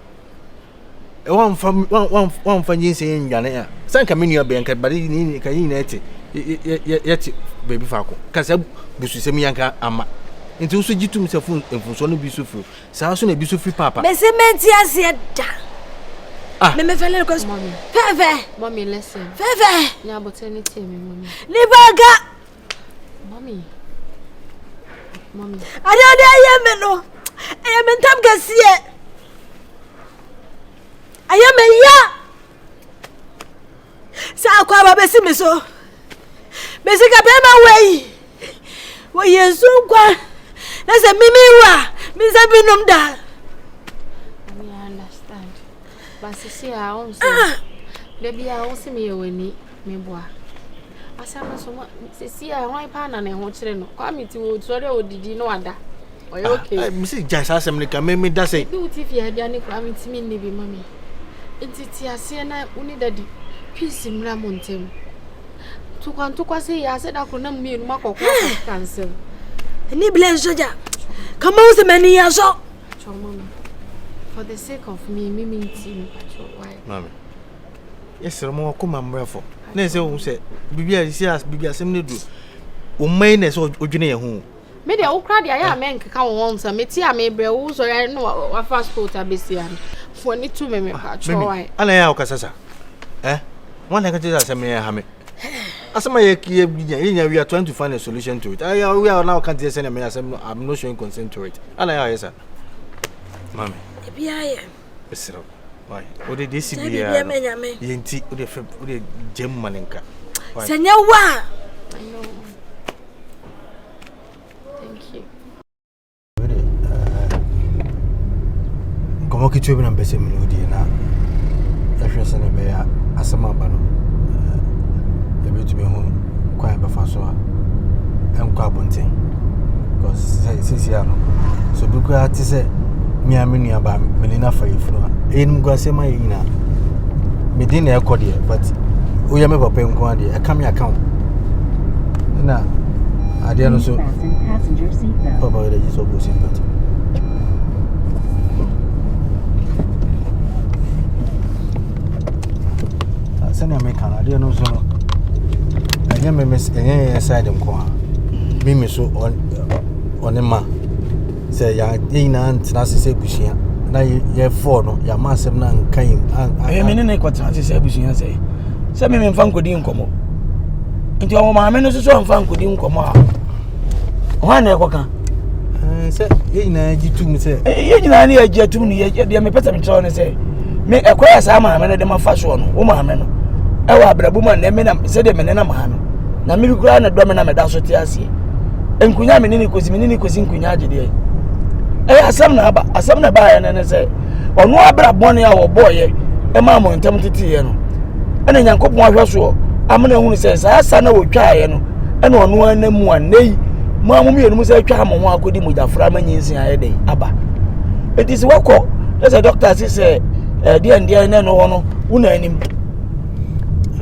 One finding saying Yana. San Caminia Bank, but in Cainete, yet, baby Falco. Casa Busimianca Ama. Into so you to myself and Funso be so few. So soon a be so few papa. Messementia said, ah, me fell across mommy. Feve, Mommy, listen. Feve, Yeah, but anything, mommy. Libaga, Mommy. Mommy. I don't know. I am in Tam Garcia. I am a ya. Sakwa Bessimiso. Bessica Bema way. Why, yes, so good. That's a mimiwa. Miss Abinum da. I understand. But see, I also. Baby, I also me when me boy. I said, so much. See, I want pan and I want to come to sorry, or did you know that? Okay. Mrs. Jess, I'm like, me does say, do if you had any coming to me, maybe, mommy. It's a siena, only that peace in Ramontem. To come to say, I said, I could not mean Marco cancel. And he blames Soja. Come on, the many years old. For the sake of me, Mimi, Mammy. Yes, sir, more come and breath. Next, who said, Bibia is yes, Bibia, some do. Umaines or Virginia home. Maybe I'll cry the I men come once and meet me, bros, or I know a fast boat I be seeing. For need to me, and I am Cassasa. Eh? One I can tell us a mere hammer. As my key, we are trying to find a solution to it. We are now can't send a man. I'm not showing consent to it. And I answer, Mammy. Sir, why? What did this be? Yenti, with a gem maninka. Senor, I know. Thank you. Come on, get you in a best melody now. If you're sending me a summer bano, you will to be home quite before so I'm carbonting. Because since you are so, because I say, me a mini about Melina for you. In Guasema, Medina Cordia, but we are never paying quantity. I come here account. Now, I didn't also passenger seat. Papa, it is so good. Send a make I didn't know so. I never miss any side of Qua. Mimi so on a ma. Say, ya aunt Nancy Bushia. Now you're four, no, your master nan came. I am in a quarter, say Bushia say. Some men found good income. Into our mamma, so found good income. One ever say, you two me say, you know, I get to me, yet you may better be trying to say. Make a quest, I'm a man at the fashion, woman. I will be a woman, and men said a man and a man. Now, me grand a dominant, that's what I see. enkunya menini kosi nkunya agide asam na ba ya na say ono abra bone a wo boye e ma mo ntem titiye no ena nyankopon ahweso amna hunu say sa na wo twae no ena ono anamu anei mo amu mienu mu say twa mo ho akodi mo jafra manyinsin ayede aba it is wako there's a doctor say dia na no hono una anim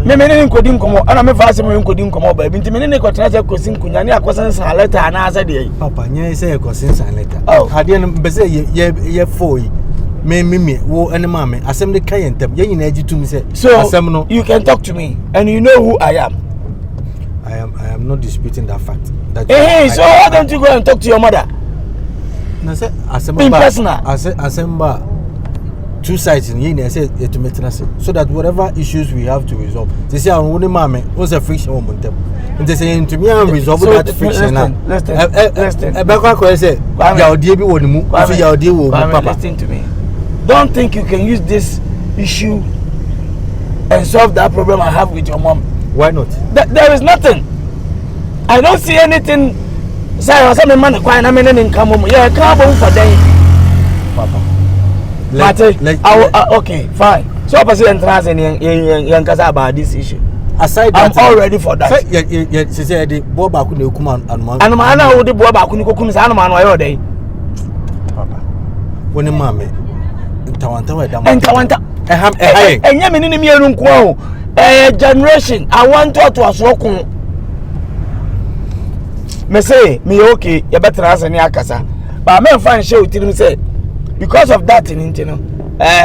me menene nkodi nkomo ana me faase me nkodi nkomo ba bi nti menene kwatena se kosi nkunya ne akosan san letter ana asa de papa nya se kosi san letter ade no bese ye foi me wo ene mame asem de kan yentem ye nyina agitum se asem no you can talk to me and you know who I am not disputing that fact that so why don't you go and talk to your mother na se asem ba personal asem ba two sides in here say to maintenance so that whatever issues we have to resolve they say on one mama was a friction on them and they say to me and resolve that friction now listen say ya odie bi woni mu if ya odie wo papa listen to me don't think you can use this issue and solve that problem I have with your mom. Why not? There is nothing. I don't see anything. Say some man kwai na me ne nka mom yeah ka bo for den papa okay, fine. So I say entrance and kasa about this issue. Aside I'm all ready for that. She said the boy back kun ekuma anuma. Anuma na wo the boy back kun kokum sa anuma no ayo dey. Papa. Woni mame. Ntawanta we dam. Ntawanta. Enya me ni mienu nko o. Generation I want to aso kun. Me say me okay, you better answer ni akasa. But me fan share with you say because of that in you know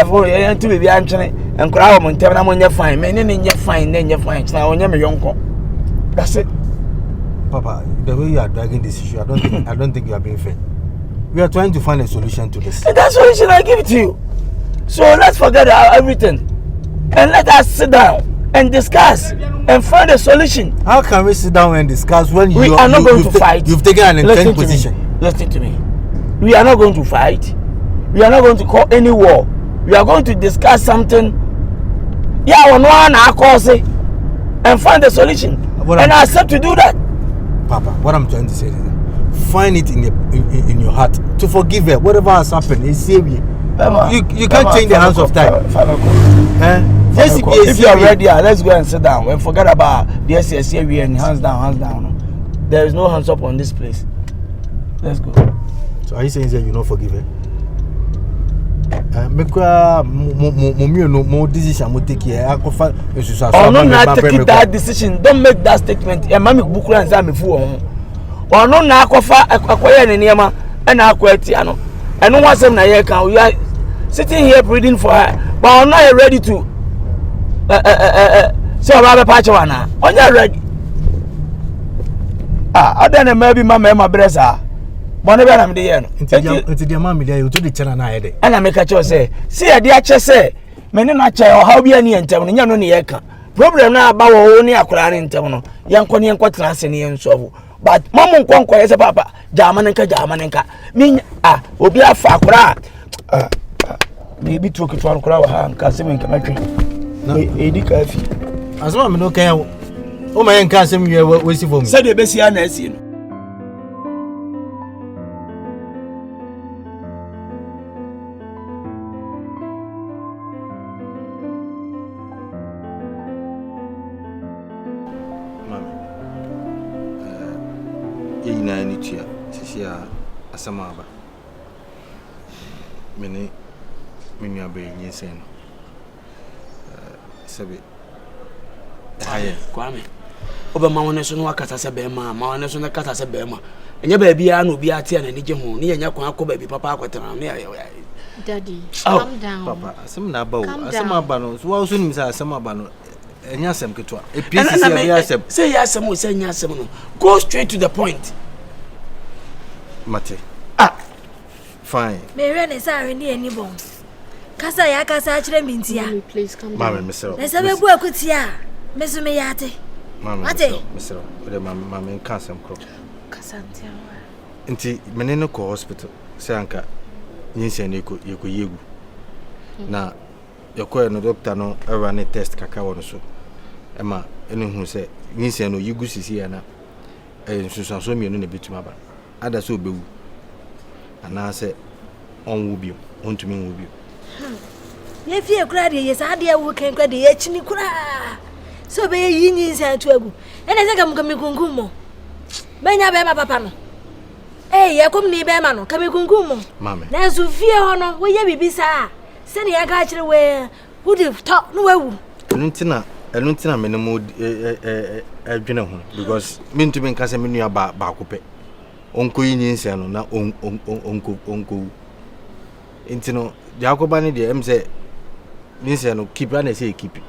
for to be antwene enkura wo montem na monye fine me ne nye fine na onye me yonko that's it papa the way you are dragging this issue I don't think you are being fair. We are trying to find a solution to this and that solution I give it to you, so let's forget everything and let us sit down and discuss and find a solution. How can we sit down and discuss when we are not going to fight? You've taken an intense position. Listen to me, we are not going to fight. We are not going to call any war. We are going to discuss something. Yeah, one cause and find a solution. And I accept to do that. Papa, what I'm trying to say is find it in your heart to forgive her. Whatever has happened, it's save you. You can't change the hands of time. If you are ready, let's go and sit down and forget about the SSA and hands down. There is no hands up on this place. Let's go. So are you saying that you don't forgive her? Make more decision mo take here. I confirm not take that decision. Don't make that statement. E mama buku and say me fu on. Ono na akofa akoye ne niema e na akwati ano. Eno wasem na ye kan. You are sitting here pleading for her, but I'm not ready to say about patch one. On you ready? Other than maybe mama bresa. Whenever I'm there, until the mammy there, you to the channel. And I make a choice say, see a dear say, men in a chair or how be any and town, young on the eka. Problem now about only a clan in town, young Connie and Quatrasini and so. But Mamma Conquer as a papa, Jamanenka, mean, will be a fakra. Maybe took it one crowd, Casim Commentary. No, Edica. As well, no care. Oh, my aunt Casim, you are waiting for me. Said the Bessian. Asamaba many are being insane. Sabi Kwame Oba Mawaneson Wakata Bema, Mawaneson Kata Bema, and your baby will be at and Nijamu, near Yakwako baby Papa. Daddy, calm down. Papa, some nabo, Asamabanos, who also means Asamabano, and Yasam Kutua. A piece say Yasam will say Yasam. Go straight to the point. Mate. Fine. Marian is already any bomb. Casa Yakasa Mintia. Please come down. Mamma, Miss. Let's have a work with ya, Miss Mayate. Mamma, Miss, with a mamma and Cassam Crow. Cassantia. Inti Menino Hospital, Sanka, Ninsen, you could. Now, your coy no doctor no run a test cacao so. Emma, anyone who say, Ninsen, you go see here now. nsusu so mienu na betuma ba ada so obewu ana se on wo bio on tumi wo bio ye fie kura de ye sa de wo kan kura de ye chini kura so be yi nyi san tu agu ene se kam kungum mo benya be ma papa no ye kom ni be ma no kam kungum mo mame na so fie ho no wo ye bibisa se ne ya ga kire we wo de to no wawu Eluntina me no mo adwene ho because me ntumi nka se me nua ba kope onko yi nyinsia no na onko intino jakoba ne de em se nyinsia no keep na say keep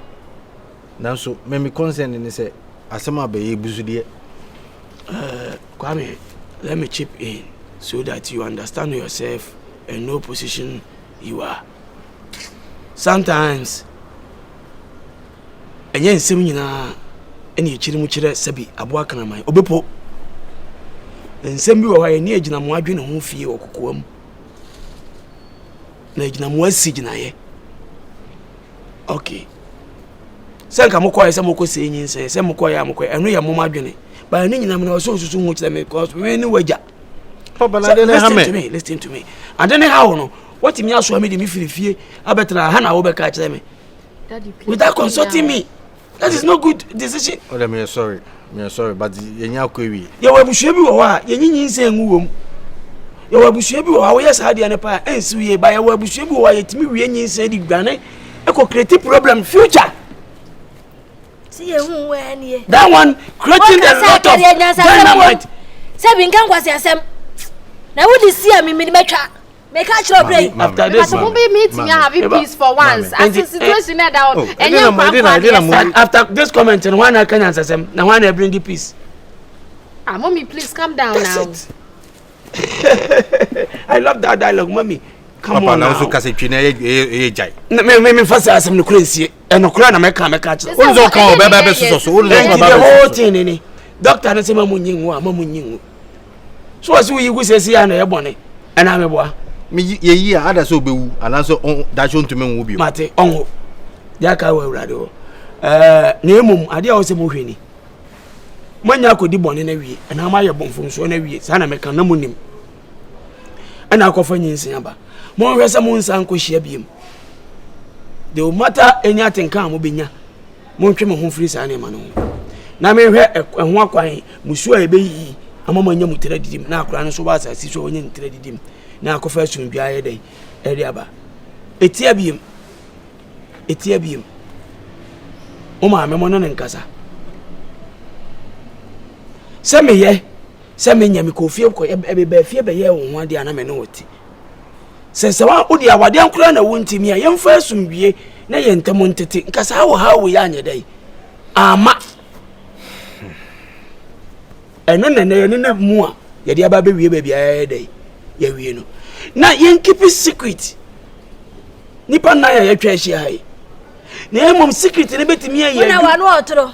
na so me concern ni se asema ba ye buzu de Kwame, let me chip in so that you understand yourself and know position you are. Sometimes enye nsem nyina ene echiri mu kire sabi aboa kana man obepo nsem bi wo ha ene agina mo adwene ho fie okokoam na agina mo asigina ye okay senka mo koye se mo ko se nyinse se mo koye amkoye eno ye mo madwene ba ene nyina mo so susu ho kire me cause we ni waja papa la de ha me listen to me and then how no what me aso me de me firifie abetra ha na wo be ka kire me Daddy, please. Without consulting me. That is not good decision. Oh, me sorry, but yenya kwewi. Ye wabusua bi wo wa, ye nyinse nwu ye wabusua bi wo wa, wo yes ha de ne pa ensi ye ba ye wabusua bi wo wa, ye timi wie nyinse di gwane e ko create problem future. See ye hu we ne. That one creating a lot of dynamite. Say bin kan kwase asem. Na wo di see am me metwa. Make a sure brain. After this, peace for once. As the situation down, and after this comment, and one I can answer them. Now, one I bring the peace. Mommy, please calm down now. I love that dialogue, mommy. Come on now. So kasi chine e jai. Me first asem no crazy. E no kura na me catch. Unzo kan be so. The whole thing ni. Doctor na say mamunyin. So as we go say na e bone. And I'm a boy. Me ye ada so bewu anaso da so ntumi nwu bio mate onwo ya ka wa urade o na emum ade a wo se mo hweni manya akodi bone na wie na ma ye bonfo so na wie sa na meka na munim ana akofa nyinsin aba mo hwese mo nsan ko hia biem de o mata enya tenka mo benya mo ntwe mo ho firi sa na ma no na me hwe ho akwan musu a ebeyi amama nya mutira didim na akora no so ba sa si so onye mutira didim na akofa sunbia ye dai eri aba etia biem o ma me mo no nkasa se me nya me ko fie ko e be fie be ye wo ho ade ana me no woti se wa odi awade ankura na wontimi a ye mfa sunbie na ye ntemo ntete nkasa hawo ya anya dai ama eno na mu a ye de aba be wie ba bia dai ya wie no na yen keep it secret nipa na ya twa hia hai na emom secret ne betimi ya na wanu otro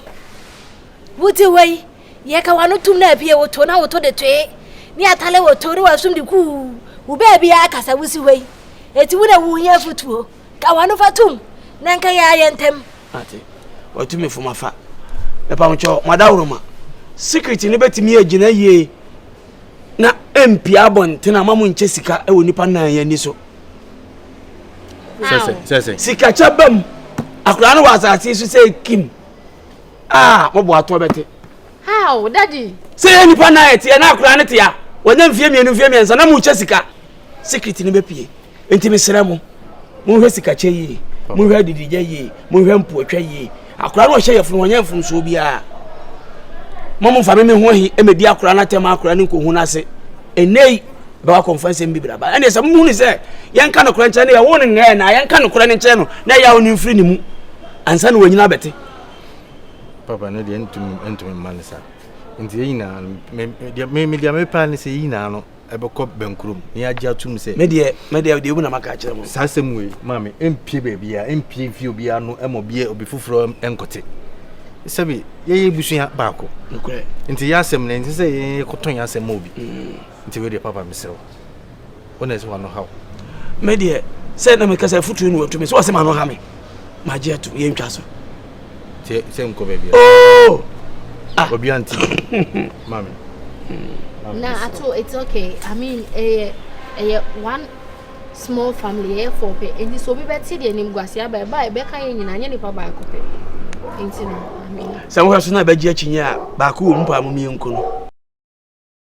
wuti wei ye ka wanu tum na apie woto na woto de twe ni atale woto ri wasum di ku u ba bia akasa wusi wei eti wu na wu nya futuo ka wanu fatum na nka ya yentem ate watumi fuma fa e pa ncho madawroma secret ne betimi agina ye na MP abontina mamu nche sika e woni pa na ya ni so sese sika chabam akura no wasati so say kim mo ato bete how daddy say ni pa na ete na akura ne te ya wonya mfie miensa na mu nche sika secret ni bepie enti mesere mo hwe sika che yi mo hwe didije yi mo hwe mpo atwa yi akura no hye yefun wonya mfun so bia mamu fa me ho hi emedi akura na tema akura ni ko hu na se enei ba conference mbibira ba ene se mu ni se yanka no kura nche na ya woni nge na yanka no kura ni nche no na ya woni mfiri ni mu ansa na wanyina bete papa ne de entum manisa nti yina me dia plan ni se yina no ebeko benkurum ni agya tum se me de ebu na maka kire mo sasem we mama empie ba bia empie fi obi anu emobie obi fufuro enkote sabi ye busuya baako nkure nti yasem na nti se ye koton yasem obi nti we de papa misero ona ese wano how me de se na me kasa futu ni watu me so asema no ha me magia tu ye ntwa so se nko ba bia oh obi anti mami Nah, at all, it's okay. I mean, one small family, for pay, and this will be better than him. Guasia by Becca in any papa cope. I mean, some person I bet Jetchia, Baku, Mpamumi uncle.